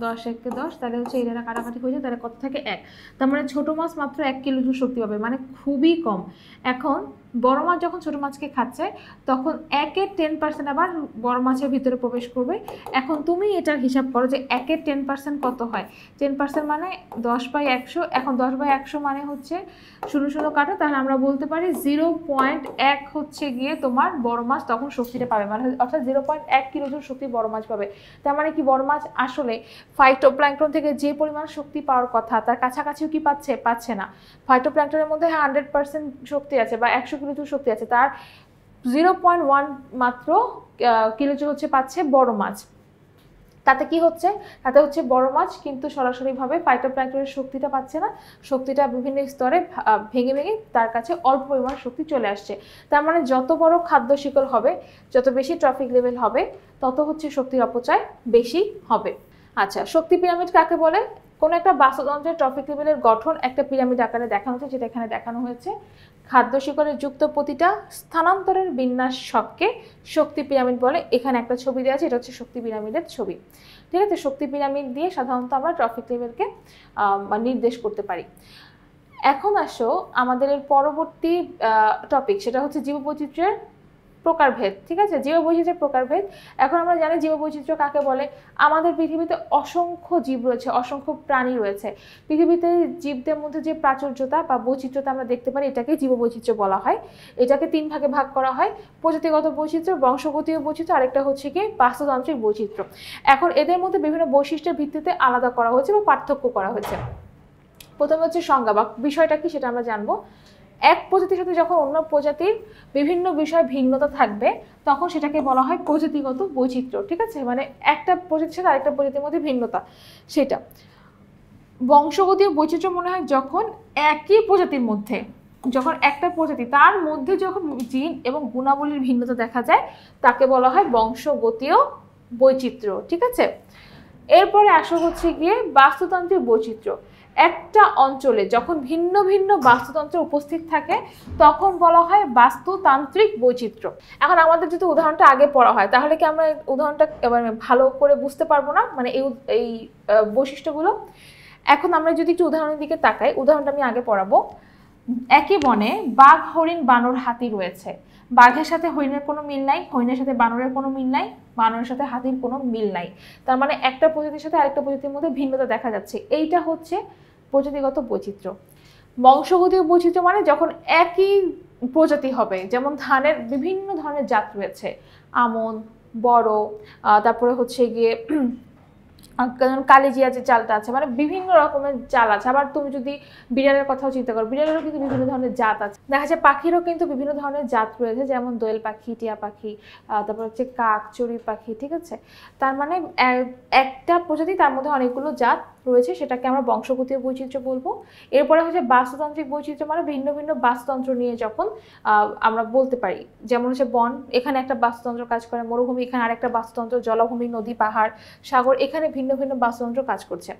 10 1 10, তাহলে হচ্ছে এটা কাটাকাটি হয়ে যায়, তাহলে কত থাকে? 1। তার মানে ছোট মাছ মাত্র 1 কিলোজুল শক্তি পাবে, মানে খুবই কম। এখন বড় মাছ যখন ছোট মাছকে খাচ্ছে তখন 1 এর 10% আবার বড় মাছের ভিতরে প্রবেশ করবে। এখন তুমি এটার হিসাব করো যে 1 এর 10% কত হয়? 10% মানে 10/100। এখন 10/100 মানে হচ্ছে 0 কাটো, তাহলে আমরা বলতে পারি 0.1 হচ্ছে গিয়ে তোমার বড় মাছ তখন শক্তিটা পাবে, মানে অর্থাৎ 0.1 কিলোজুল শক্তি বড় মাছ পাবে। তার মানে কি বড় মাছ আসলে ফাইটোপ্ল্যাঙ্কটন থেকে যে পরিমাণ শক্তি পাওয়ার কথা তার কাছাকাছিও কি পাচ্ছে না। ফাইটোপ্ল্যাঙ্কটনের মধ্যে 100% শক্তি আছে বা 100 কিলোজুল শক্তি আছে, তার 0.1 মাত্র কিলোজুল হচ্ছে পাচ্ছে বড় মাছ। তাতে কি হচ্ছে? তাতে হচ্ছে বড় মাছ কিন্তু সরাসরিভাবে ফাইটোপ্ল্যাঙ্কটনের শক্তিটা পাচ্ছে না, শক্তিটা বিভিন্ন স্তরে ভেঙে ভেঙে তার কাছে অল্প পরিমাণ শক্তি চলে আসছে। তার মানে যত বড় খাদ্য শিকল হবে, যত বেশি ট্রফিক লেভেল হবে, তত হচ্ছে শক্তির অপচয় বেশি হবে। আচ্ছা, শক্তি পিরামিড কাকে বলে? কোনো একটা বাস্তুতন্ত্রের ট্রফিক লেভেলের গঠন একটা পিরামিড আকারে দেখানো হচ্ছে, যেটা এখানে দেখানো হয়েছে। খাদ্য শিকলে যুক্ত প্রতিটা স্থানান্তরের বিন্যাস ছককে শক্তি পিরামিড বলে। এখানে একটা ছবি দেওয়া আছে, এটা হচ্ছে শক্তি পিরামিডের ছবি। ঠিক আছে? শক্তি পিরামিড দিয়ে সাধারণত আমরা ট্রফিক লেভেলকে নির্দেশ করতে পারি। এখন আসো আমাদের এর পরবর্তী টপিক, সেটা হচ্ছে জীববৈচিত্র্যের প্রকারভেদ, ঠিক আছে, জীববৈচিত্র্যের প্রকারভেদ। এখন আমরা জানি জীববৈচিত্র্য কাকে বলে। আমাদের পৃথিবীতে অসংখ্য জীব রয়েছে, অসংখ্য প্রাণী রয়েছে। পৃথিবীতে জীবদের মধ্যে যে প্রাচুর্যতা বা বৈচিত্র্যতা আমরা দেখতে পারি এটাকে জীববৈচিত্র্য বলা হয়। এটাকে 3 ভাগে ভাগ করা হয়: প্রজাতিগত বৈচিত্র্য, বংশগতীয় বৈচিত্র্য, আরেকটা হচ্ছে কি বাস্তুতান্ত্রিক বৈচিত্র্য। এখন এদের মধ্যে বিভিন্ন বৈশিষ্ট্যের ভিত্তিতে আলাদা করা হয়েছে বা পার্থক্য করা হয়েছে। প্রথমে হচ্ছে সংজ্ঞা বা বিষয়টা কি সেটা আমরা জানবো। এক প্রজাতির সাথে যখন অন্য প্রজাতির বিভিন্ন বিষয়ে ভিন্নতা থাকবে তখন সেটাকে বলা হয় প্রজাতিগত বৈচিত্র্য, ঠিক আছে, মানে একটা প্রজাতির সাথে আরেকটা প্রজাতির মধ্যে ভিন্নতা সেটা। বংশগতীয় বৈচিত্র্য মনে হয় যখন একই প্রজাতির মধ্যে, যখন একটা প্রজাতি তার মধ্যে যখন জিন এবং গুণাবলীর ভিন্নতা দেখা যায় তাকে বলা হয় বংশগতীয় বৈচিত্র্য, ঠিক আছে। এরপরে আসা হচ্ছে গিয়ে বাস্তুতান্ত্রিক বৈচিত্র্য। একটা অঞ্চলে যখন ভিন্ন ভিন্ন বাস্তুতন্ত্র উপস্থিত থাকে তখন বলা হয় বাস্তুতান্ত্রিক বৈচিত্র্য। এখন আমাদের যদি উদাহরণটা আগে পড়া হয় তাহলে কি আমরা উদাহরণটা ভালো করে বুঝতে পারবো না, মানে এই বৈশিষ্ট্যগুলো। এখন আমরা যদি একটু উদাহরণের দিকে তাকাই, উদাহরণটা আমি আগে পড়াবো। একই বনে বাঘ, হরিণ, বানর, হাতি রয়েছে। বাঘের সাথে হরিণের কোনো মিল নাই, হরিণের সাথে বানরের কোনো মিল নাই, বানরের সাথে হাতির কোনো মিল নাই। তার মানে একটা প্রজাতির সাথে আরেকটা প্রজাতির মধ্যে ভিন্নতা দেখা যাচ্ছে, এইটা হচ্ছে প্রজাতিগত বৈচিত্র্য। বংশগতীয় বৈচিত্র্য মানে যখন একই প্রজাতি হবে, যেমন ধানের বিভিন্ন ধরনের জাত রয়েছে, আমন, বড়, তারপরে হচ্ছে গিয়ে কালিজিয়া যে চালটা আছে, মানে বিভিন্ন রকমের চাল আছে। আবার তুমি যদি বিড়ালের কথাও চিন্তা করো, বিড়ালেরও কিন্তু বিভিন্ন ধরনের জাত আছে। দেখা যায় পাখিরও কিন্তু বিভিন্ন ধরনের জাত রয়েছে, যেমন দোয়েল পাখি, টিয়া পাখি, তারপর হচ্ছে কাক, চড়ুই পাখি, ঠিক আছে। তার মানে একটা প্রজাতি তার মধ্যে অনেকগুলো জাত রয়েছে, সেটাকে আমরা বংশগতীয় বৈচিত্র্য বলবো। এরপরে হচ্ছে বাস্তুতান্ত্রিক বৈচিত্র্য, মানে ভিন্ন ভিন্ন বাস্তুতন্ত্র নিয়ে যখন আমরা বলতে পারি, যেমন হচ্ছে বন, এখানে একটা বাস্তুতন্ত্র কাজ করে, মরুভূমি এখানে আরেকটা বাস্তুতন্ত্র, জলাভূমি, নদী, পাহাড়, সাগর এখানে ভিন্ন ভিন্ন বাস্তুতন্ত্র কাজ করছে।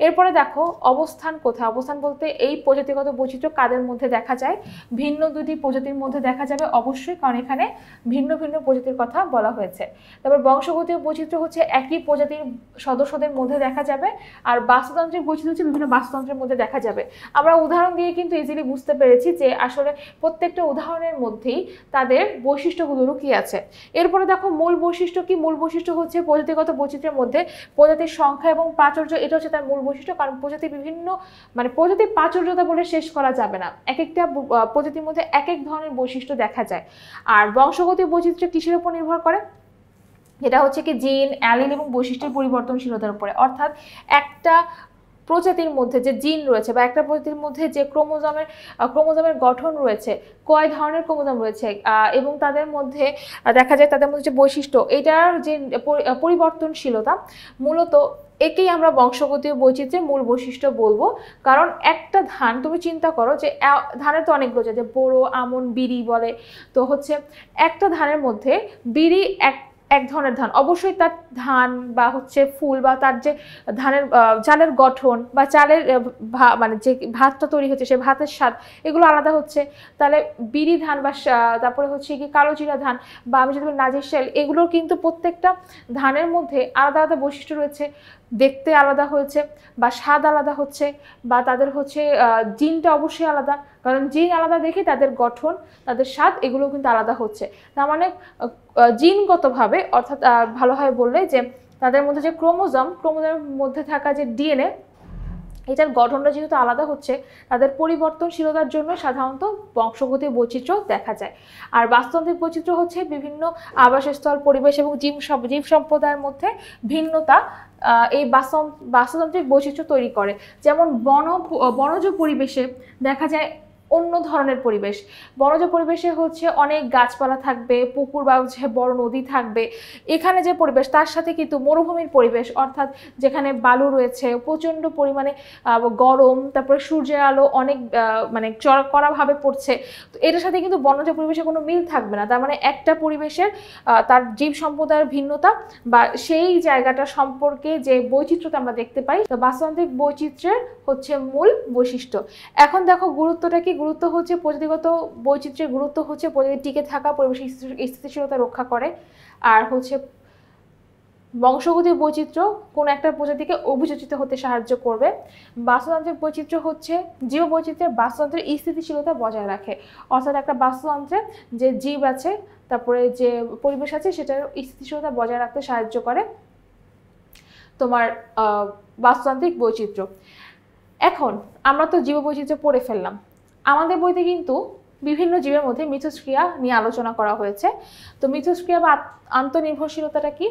এরপরে দেখো অবস্থান কোথায়। অবস্থান বলতে এই প্রজাতিগত বৈচিত্র্য কাদের মধ্যে দেখা যায়, ভিন্ন দুটি প্রজাতির মধ্যে দেখা যাবে অবশ্যই, কারণ এখানে ভিন্ন ভিন্ন প্রজাতির কথা বলা হয়েছে। তারপর বংশগতীয় বৈচিত্র্য হচ্ছে একই প্রজাতির সদস্যদের মধ্যে দেখা যাবে, আর বাস্তুতান্ত্রিক বৈচিত্র্য হচ্ছে বিভিন্ন বাস্তুতন্ত্রের মধ্যে দেখা যাবে। আমরা উদাহরণ দিয়ে কিন্তু ইজিলি বুঝতে পেরেছি যে আসলে প্রত্যেকটা উদাহরণের মধ্যেই তাদের বৈশিষ্ট্যগুলো লুকিয়ে আছে। এরপরে দেখো মূল বৈশিষ্ট্য কি। মূল বৈশিষ্ট্য হচ্ছে প্রজাতিগত বৈচিত্র্যের মধ্যে প্রজাতির সংখ্যা এবং প্রাচুর্য, এটা হচ্ছে তার মূল বৈশিষ্ট্য। কারণ প্রজাতি বিভিন্ন, মানে প্রজাতির প্রাচুর্যতা বলে শেষ করা যাবে না, এক একটা প্রজাতির মধ্যে এক এক ধরনের বৈশিষ্ট্য দেখা যায়। আর বংশগত বৈচিত্র্য কিসের উপর নির্ভর করে, এটা হচ্ছে কি জিন, অ্যালিল এবং বৈশিষ্ট্যের পরিবর্তনশীলতার উপরে। অর্থাৎ একটা প্রজাতির মধ্যে যে জিন রয়েছে বা একটা প্রজাতির মধ্যে যে ক্রোমোজোমের গঠন রয়েছে, কয় ধরনের ক্রোমোজোম রয়েছে, এবং তাদের মধ্যে দেখা যায় তাদের মধ্যে যে বৈশিষ্ট্য, এটার যে পরিবর্তনশীলতা, মূলত একেই আমরা বংশগতীয় বৈচিত্র্যের মূল বৈশিষ্ট্য বলবো। কারণ একটা ধান, তুমি চিন্তা করো যে ধানের তো অনেকগুলো, যে বোরো, আমন, বিরি বলে, তো হচ্ছে একটা ধানের মধ্যে বিরি এক ধরনের ধান, অবশ্যই তার ধান বা হচ্ছে ফুল বা তার যে ধানের চালের গঠন বা চালের মানে যে ভাতটা তৈরি হচ্ছে সেই ভাতের স্বাদ এগুলো আলাদা হচ্ছে। তাহলে বিরি ধান বা তারপরে হচ্ছে কি কালো জিরা ধান বা আমি যদি নাজির শাল, এগুলোর কিন্তু প্রত্যেকটা ধানের মধ্যে আলাদা আলাদা বৈশিষ্ট্য রয়েছে, দেখতে আলাদা হয়েছে বা স্বাদ আলাদা হচ্ছে, বা তাদের হচ্ছে জিনটা অবশ্যই আলাদা, কারণ জিন আলাদা দেখে তাদের গঠন, তাদের স্বাদ এগুলো কিন্তু আলাদা হচ্ছে। তার মানে জিনগতভাবে, অর্থাৎ ভালোভাবে বললে যে তাদের মধ্যে যে ক্রোমোজোমের মধ্যে থাকা যে ডিএনএ, এটার গঠনটা যেহেতু আলাদা হচ্ছে, তাদের পরিবর্তনশীলতার জন্য সাধারণত বংশগতীয় বৈচিত্র্য দেখা যায়। আর বাস্তুতান্ত্রিক বৈচিত্র্য হচ্ছে বিভিন্ন আবাসস্থল, পরিবেশ এবং জীব সম্প্রদায়ের মধ্যে ভিন্নতা এই বাস্তুতান্ত্রিক বৈচিত্র্য তৈরি করে। যেমন বনজ পরিবেশে দেখা যায় অন্য ধরনের পরিবেশ। বনজ পরিবেশে হচ্ছে অনেক গাছপালা থাকবে, পুকুর বা বড় নদী থাকবে। এখানে যে পরিবেশ তার সাথে কিন্তু মরুভূমির পরিবেশ, অর্থাৎ যেখানে বালু রয়েছে, প্রচণ্ড পরিমাণে গরম, তারপরে সূর্যের আলো অনেক মানে কড়াভাবে পড়ছে, তো এটার সাথে কিন্তু বনজ পরিবেশে কোনো মিল থাকবে না। তার মানে একটা পরিবেশের তার জীব সম্প্রদায়ের ভিন্নতা বা সেই জায়গাটা সম্পর্কে যে বৈচিত্র্যতা আমরা দেখতে পাই, তো বাস্তুতান্ত্রিক বৈচিত্র্যের হচ্ছে মূল বৈশিষ্ট্য। এখন দেখো গুরুত্বটা কি। গুরুত্ব হচ্ছে প্রজাতিগত বৈচিত্র্যের গুরুত্ব হচ্ছে প্রজাতি টিকে থাকা, পরিবেশ স্থিতিশীলতা রক্ষা করে। আর হচ্ছে বংশগতির বৈচিত্র্য কোনো একটা প্রজাতিকে অভিযোজিত হতে সাহায্য করবে। বাস্তুতান্ত্রিক বৈচিত্র্য হচ্ছে জীব বৈচিত্র্যের বাস্তুতন্ত্রের স্থিতিশীলতা বজায় রাখে, অর্থাৎ একটা বাস্তুতন্ত্রে যে জীব আছে তারপরে যে পরিবেশ আছে সেটার স্থিতিশীলতা বজায় রাখতে সাহায্য করে তোমার বাস্তুতান্ত্রিক বৈচিত্র্য। এখন আমরা তো জীব বৈচিত্র্য পড়ে ফেললাম, আমাদের বইতে কিন্তু বিভিন্ন জীবের মধ্যে মিথস্ক্রিয়া নিয়ে আলোচনা করা হয়েছে। তো মিথস্ক্রিয়া বা আন্তনির্ভরশীলতাটা কি?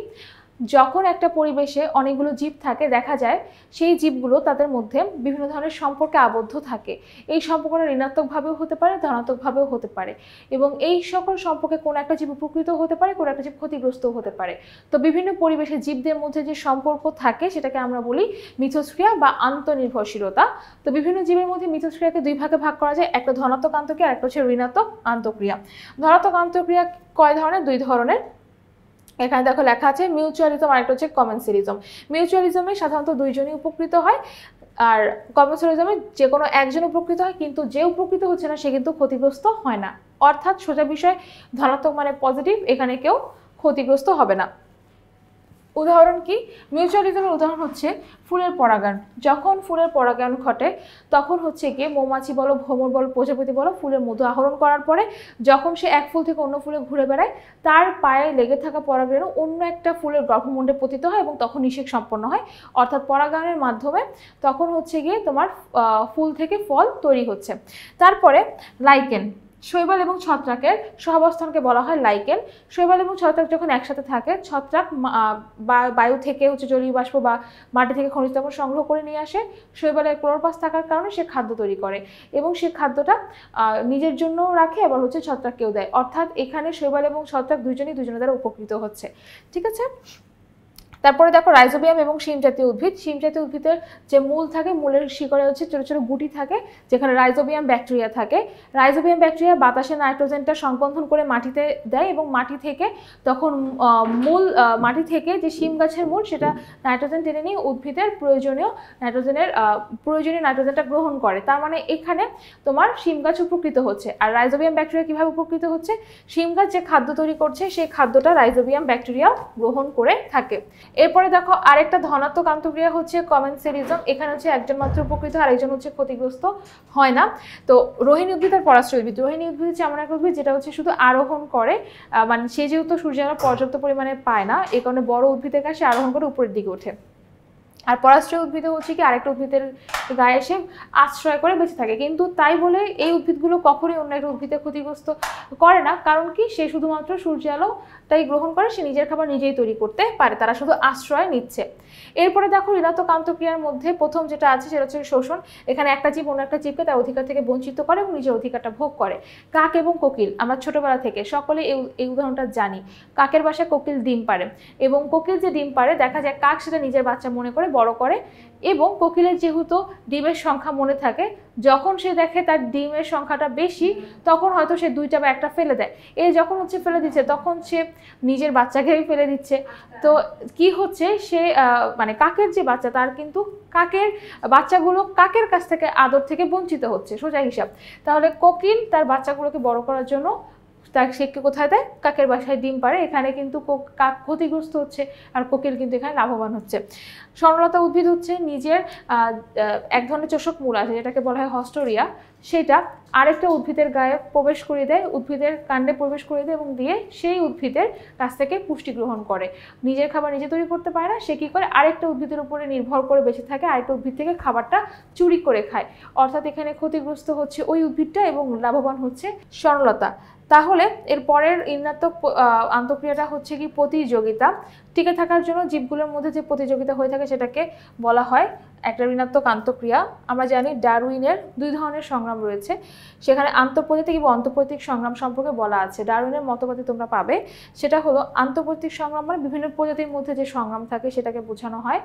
যখন একটা পরিবেশে অনেকগুলো জীব থাকে, দেখা যায় সেই জীবগুলো তাদের মধ্যে বিভিন্ন ধরনের সম্পর্কে আবদ্ধ থাকে। এই সম্পর্কটা ঋণাত্মকভাবেও হতে পারে, ধনাত্মকভাবেও হতে পারে, এবং এই সকল সম্পর্কে কোনো একটা জীব উপকৃত হতে পারে, কোনো একটা জীব ক্ষতিগ্রস্তও হতে পারে। তো বিভিন্ন পরিবেশে জীবদের মধ্যে যে সম্পর্ক থাকে সেটাকে আমরা বলি মিথস্ক্রিয়া বা আন্তনির্ভরশীলতা। তো বিভিন্ন জীবের মধ্যে মিথস্ক্রিয়াকে দুই ভাগে ভাগ করা যায়, একটা ধনাত্মক আন্তঃক্রিয়া আর একটা হচ্ছে ঋণাত্মক আন্তঃক্রিয়া। ধনাত্মক আন্তঃক্রিয়া কয় ধরনের? দুই ধরনের। এখানে দেখো লেখা আছে মিউচুয়ালিজম আর একটা হচ্ছে কমেন্সারিজম। মিউচুয়ালিজমে সাধারণত দুইজনই উপকৃত হয়, আর কমেন্সারিজমে যে কোনো একজন উপকৃত হয়, কিন্তু যে উপকৃত হচ্ছে না সে কিন্তু ক্ষতিগ্রস্ত হয় না। অর্থাৎ সোজা বিষয়, ধনাত্মক মানে পজিটিভ, এখানে কেউ ক্ষতিগ্রস্ত হবে না। উদাহরণ কি? মিউচুয়ালিজমের উদাহরণ হচ্ছে ফুলের পরাগায়ন। যখন ফুলের পরাগায়ন ঘটে তখন হচ্ছে গিয়ে মৌমাছি বলো, ভ্রমর বলো, প্রজাপতি বলো, ফুলের মধু আহরণ করার পরে যখন সে এক ফুল থেকে অন্য ফুলে ঘুরে বেড়ায়, তার পায়ে লেগে থাকা পরাগরেণু অন্য একটা ফুলের গর্ভমুণ্ডে পতিত হয় এবং তখন নিষেক সম্পন্ন হয়। অর্থাৎ পরাগায়নের মাধ্যমে তখন হচ্ছে গিয়ে তোমার ফুল থেকে ফল তৈরি হচ্ছে। তারপরে লাইকেন, শৈবাল এবং ছত্রাকের সহাবস্থানকে বলা হয় লাইকেন। শৈবাল এবং ছত্রাক যখন একসাথে থাকে, ছত্রাক বায়ু থেকে হচ্ছে জলীয় বাষ্প বা মাটি থেকে খনিজ লবণ সংগ্রহ করে নিয়ে আসে। শৈবালের ক্লোরোপ্লাস্ট থাকার কারণে সে খাদ্য তৈরি করে এবং সে খাদ্যটা নিজের জন্য রাখে, আবার হচ্ছে ছত্রাককেও দেয়। অর্থাৎ এখানে শৈবাল এবং ছত্রাক দুজনের দ্বারা উপকৃত হচ্ছে। ঠিক আছে। তারপরে দেখো রাইজোবিয়াম এবং শিম জাতীয় উদ্ভিদ। শিম জাতীয় উদ্ভিদের যে মূল থাকে, মূলের শিকড়ে হচ্ছে ছোট ছোট গুটি থাকে যেখানে রাইজোবিয়াম ব্যাকটেরিয়া থাকে। রাইজোবিয়াম ব্যাকটেরিয়া বাতাসে নাইট্রোজেনটা সংবন্ধন করে মাটিতে দেয় এবং মাটি থেকে তখন মাটি থেকে যে শিম গাছের মূল সেটা নাইট্রোজেন টেনে নিয়ে উদ্ভিদের প্রয়োজনীয় নাইট্রোজেনটা গ্রহণ করে। তার মানে এখানে তোমার শিম গাছ উপকৃত হচ্ছে। আর রাইজোবিয়াম ব্যাকটেরিয়া কিভাবে উপকৃত হচ্ছে? শিম গাছ যে খাদ্য তৈরি করছে সেই খাদ্যটা রাইজোবিয়াম ব্যাকটেরিয়া গ্রহণ করে থাকে। এরপরে দেখো আরেকটা ধনাত্মক আন্তঃক্রিয়া হচ্ছে কমেন্সারিজম। এখানে হচ্ছে একজন মাত্র উপকৃত, আরেকজন হচ্ছে ক্ষতিগ্রস্ত হয় না। তো রোহিণী উদ্ভিদ আর পরাশ্রয় উদ্ভিদ। রোহিণী উদ্ভিদ হচ্ছে এমন একটা উদ্ভিদ যেটা হচ্ছে শুধু আরোহণ করে, মানে সে যেহেতু সূর্যের আলো পর্যাপ্ত পরিমাণে পায় না, এই কারণে বড় উদ্ভিদের কাছে আরোহণ করে উপরের দিকে ওঠে। আর পরাশ্রয় উদ্ভিদে হচ্ছে কি আরেকটা উদ্ভিদের গায়ে এসে আশ্রয় করে বেঁচে থাকে। কিন্তু তাই বলে এই উদ্ভিদগুলো কখনোই অন্য একটা উদ্ভিদে ক্ষতিগ্রস্ত করে না, কারণ কি সে শুধুমাত্র সূর্য আলোটাই গ্রহণ করে, সে নিজের খাবার নিজেই তৈরি করতে পারে, তারা শুধু আশ্রয় নিচ্ছে। এরপরে দেখো ঋণাত্মক আন্তঃক্রিয়ার মধ্যে প্রথম যেটা আছে সেটা হচ্ছে শোষণ। এখানে একটা জীব অন্য একটা জীবকে তার অধিকার থেকে বঞ্চিত করে এবং নিজের অধিকারটা ভোগ করে। কাক এবং কোকিল, আমরা ছোটবেলা থেকে সকলে এই উদাহরণটা জানি। কাকের বাসায় কোকিল ডিম পাড়ে এবং কোকিল যে ডিম পাড়ে দেখা যায় কাক সেটা নিজের বাচ্চা মনে করে বড় করে, এবং কোকিলের যেহেতু ডিমের সংখ্যা মনে থাকে, যখন সে দেখে তার ডিমের সংখ্যাটা বেশি তখন হয়তো সে দুইটা বা একটা ফেলে দেয়। এই যখন হচ্ছে ফেলে দিচ্ছে তখন সে নিজের বাচ্চাকেই ফেলে দিচ্ছে। তো কি হচ্ছে, সে মানে কাকের যে বাচ্চা তার কিন্তু কাকের বাচ্চাগুলো কাকের কাছ থেকে আদর থেকে বঞ্চিত হচ্ছে, সোজা হিসাব। তাহলে কোকিল তার বাচ্চাগুলোকে বড় করার জন্য তার সে কোথায় দেয়? কাকের বাসায় ডিম পাড়ে। এখানে কিন্তু কাক ক্ষতিগ্রস্ত হচ্ছে আর কোকিল কিন্তু এখানে লাভবান হচ্ছে। সরলতা উদ্ভিদ হচ্ছে নিজের এক ধরনের চোষক মূল আছে যেটাকে বলা হয় হস্টোরিয়া, সেটা আরেকটা উদ্ভিদের গায়ে প্রবেশ করে দেয়, উদ্ভিদের কাণ্ডে প্রবেশ করে দেয় এবং দিয়ে সেই উদ্ভিদের কাছ থেকে পুষ্টি গ্রহণ করে। নিজের খাবার নিজে তৈরি করতে পারে না, সে কী করে আরেকটা উদ্ভিদের উপরে নির্ভর করে বেঁচে থাকে, আরেকটা উদ্ভিদ থেকে খাবারটা চুরি করে খায়। অর্থাৎ এখানে ক্ষতিগ্রস্ত হচ্ছে ওই উদ্ভিদটা এবং লাভবান হচ্ছে সরলতা। তাহলে এর পরের ঋণাত্মক আন্তঃক্রিয়াটা হচ্ছে কি প্রতিযোগিতা। টিকে থাকার জন্য জীবগুলোর মধ্যে যে প্রতিযোগিতা হয়ে থাকে সেটাকে বলা হয় একটা ঋণাত্মক আন্তঃক্রিয়া। আমরা জানি ডারউইনের দুই ধরনের সংগ্রাম রয়েছে, সেখানে আন্তঃপ্রজাতিক এবং অন্তঃপ্রজাতিক সংগ্রাম সম্পর্কে বলা আছে। ডারউইনের মতবাদে তোমরা পাবে, সেটা হলো আন্তঃপ্রজাতিক সংগ্রাম মানে বিভিন্ন প্রজাতির মধ্যে যে সংগ্রাম থাকে সেটাকে বোঝানো হয়,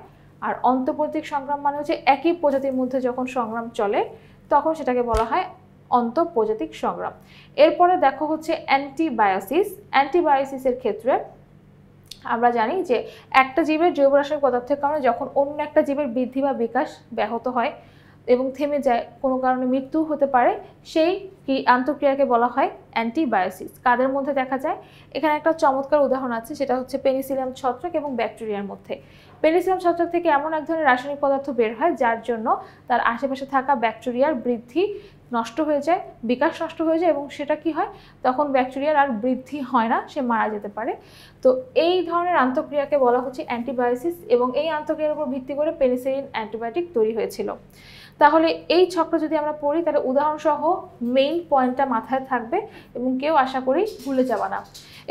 আর অন্তঃপ্রজাতিক সংগ্রাম মানে হচ্ছে একই প্রজাতির মধ্যে যখন সংগ্রাম চলে তখন সেটাকে বলা হয় অন্তঃপ্রজাতিক সংগ্রাম। এরপরে দেখো হচ্ছে অ্যান্টিবায়োসিস। অ্যান্টিবায়োসিসের ক্ষেত্রে আমরা জানি যে একটা জীবের জৈব রাসায়নিক পদার্থের কারণে যখন অন্য একটা জীবের বৃদ্ধি বা বিকাশ ব্যাহত হয় এবং থেমে যায়, কোনো কারণে মৃত্যু হতে পারে, সেই আন্তঃক্রিয়াকে বলা হয় অ্যান্টিবায়োসিস কাদের মধ্যে দেখা যায়? এখানে একটা চমৎকার উদাহরণ আছে, সেটা হচ্ছে পেনিসিলিয়াম ছত্রাক এবং ব্যাকটেরিয়ার মধ্যে। পেনিসিলিয়াম ছত্রাক থেকে এমন এক ধরনের রাসায়নিক পদার্থ বের হয় যার জন্য তার আশেপাশে থাকা ব্যাকটেরিয়ার বৃদ্ধি নষ্ট হয়ে যায়, বিকাশ নষ্ট হয়ে যায়, এবং সেটা কি হয়, তখন ব্যাকটেরিয়ার আর বৃদ্ধি হয় না, সে মারা যেতে পারে। তো এই ধরনের আন্তঃক্রিয়াকে বলা হচ্ছে অ্যান্টিবায়োসিস, এবং এই আন্তঃক্রিয়ার উপর ভিত্তি করে পেনিসিলিন অ্যান্টিবায়োটিক তৈরি হয়েছিল। তাহলে এই চক্র যদি আমরা পড়ি তাহলে উদাহরণসহ মেইন পয়েন্টটা মাথায় থাকবে এবং কেউ আশা করি ভুলে যাবে না।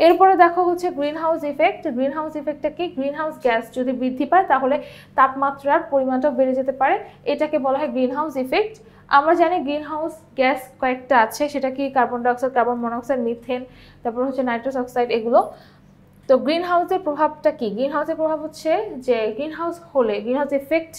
এরপরে দেখো হচ্ছে green house effect. Green house ইফেক্টটা কি? গ্রিন হাউস গ্যাস যদি বৃদ্ধি পায় তাহলে তাপমাত্রার পরিমাণটাও বেড়ে যেতে পারে, এটাকে বলা হয় গ্রিন হাউস ইফেক্ট। আমরা জানি গ্রিন হাউস গ্যাস কয়েকটা আছে, সেটা কি carbon dioxide, carbon monoxide, methane, তারপর হচ্ছে নাইট্রাস অক্সাইড, এগুলো। তো গ্রিন হাউসের প্রভাবটা কি? গ্রিন হাউসের প্রভাব হচ্ছে যে গ্রিন হাউস হলে, গ্রিন হাউস ইফেক্ট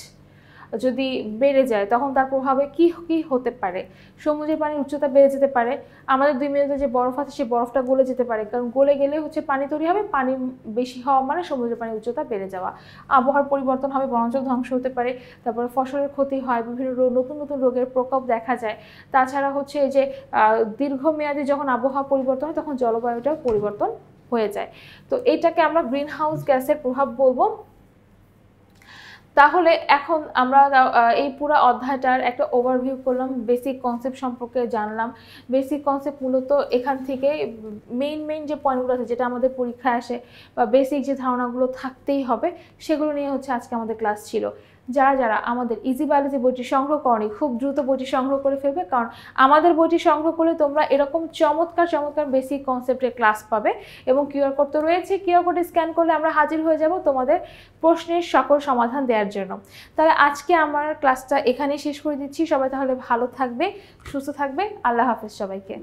যদি বেড়ে যায় তখন তার প্রভাবে কি কি হতে পারে? সমুদ্রের পানির উচ্চতা বেড়ে যেতে পারে, আমাদের 2 মেরুতে যে বরফ আছে সেই বরফটা গলে যেতে পারে, কারণ গলে গেলে হচ্ছে পানি তৈরি হবে, পানি বেশি হওয়া মানে সমুদ্রের পানির উচ্চতা বেড়ে যাওয়া। আবহাওয়ার পরিবর্তন হবে, বনাঞ্চল ধ্বংস হতে পারে, তারপরে ফসলের ক্ষতি হয়, বিভিন্ন নতুন নতুন রোগের প্রকোপ দেখা যায়। তাছাড়া হচ্ছে এই যে দীর্ঘমেয়াদী যখন আবহাওয়া পরিবর্তন হয় তখন জলবায়ুটাও পরিবর্তন হয়ে যায়। তো এইটাকে আমরা গ্রিন হাউস গ্যাসের প্রভাব বলবো। তাহলে এখন আমরা এই পুরো অধ্যায়টার একটা ওভারভিউ করলাম, বেসিক কনসেপ্ট সম্পর্কে জানলাম। বেসিক কনসেপ্ট মূলত এখান থেকে মেইন যে পয়েন্টগুলো আছে যেটা আমাদের পরীক্ষায় আসে, বা বেসিক যে ধারণাগুলো থাকতেই হবে, সেগুলো নিয়ে হচ্ছে আজকে আমাদের ক্লাস ছিল। যারা আমাদের ইজি বায়োলজি বইটি সংগ্রহ করনি, খুব দ্রুত বইটি সংগ্রহ করে ফেলবে, কারণ আমাদের বইটি সংগ্রহ করলে তোমরা এরকম চমৎকার বেসিক কনসেপ্টের ক্লাস পাবে। এবং কিউআর কোড তো রয়েছে, কিউআর কোড স্ক্যান করলে আমরা হাজির হয়ে যাব তোমাদের প্রশ্নের সকল সমাধান দেওয়ার জন্য। তাহলে আজকে আমার ক্লাসটা এখানেই শেষ করে দিচ্ছি। সবাই তাহলে ভালো থাকবে, সুস্থ থাকবে। আল্লাহ হাফেজ সবাইকে।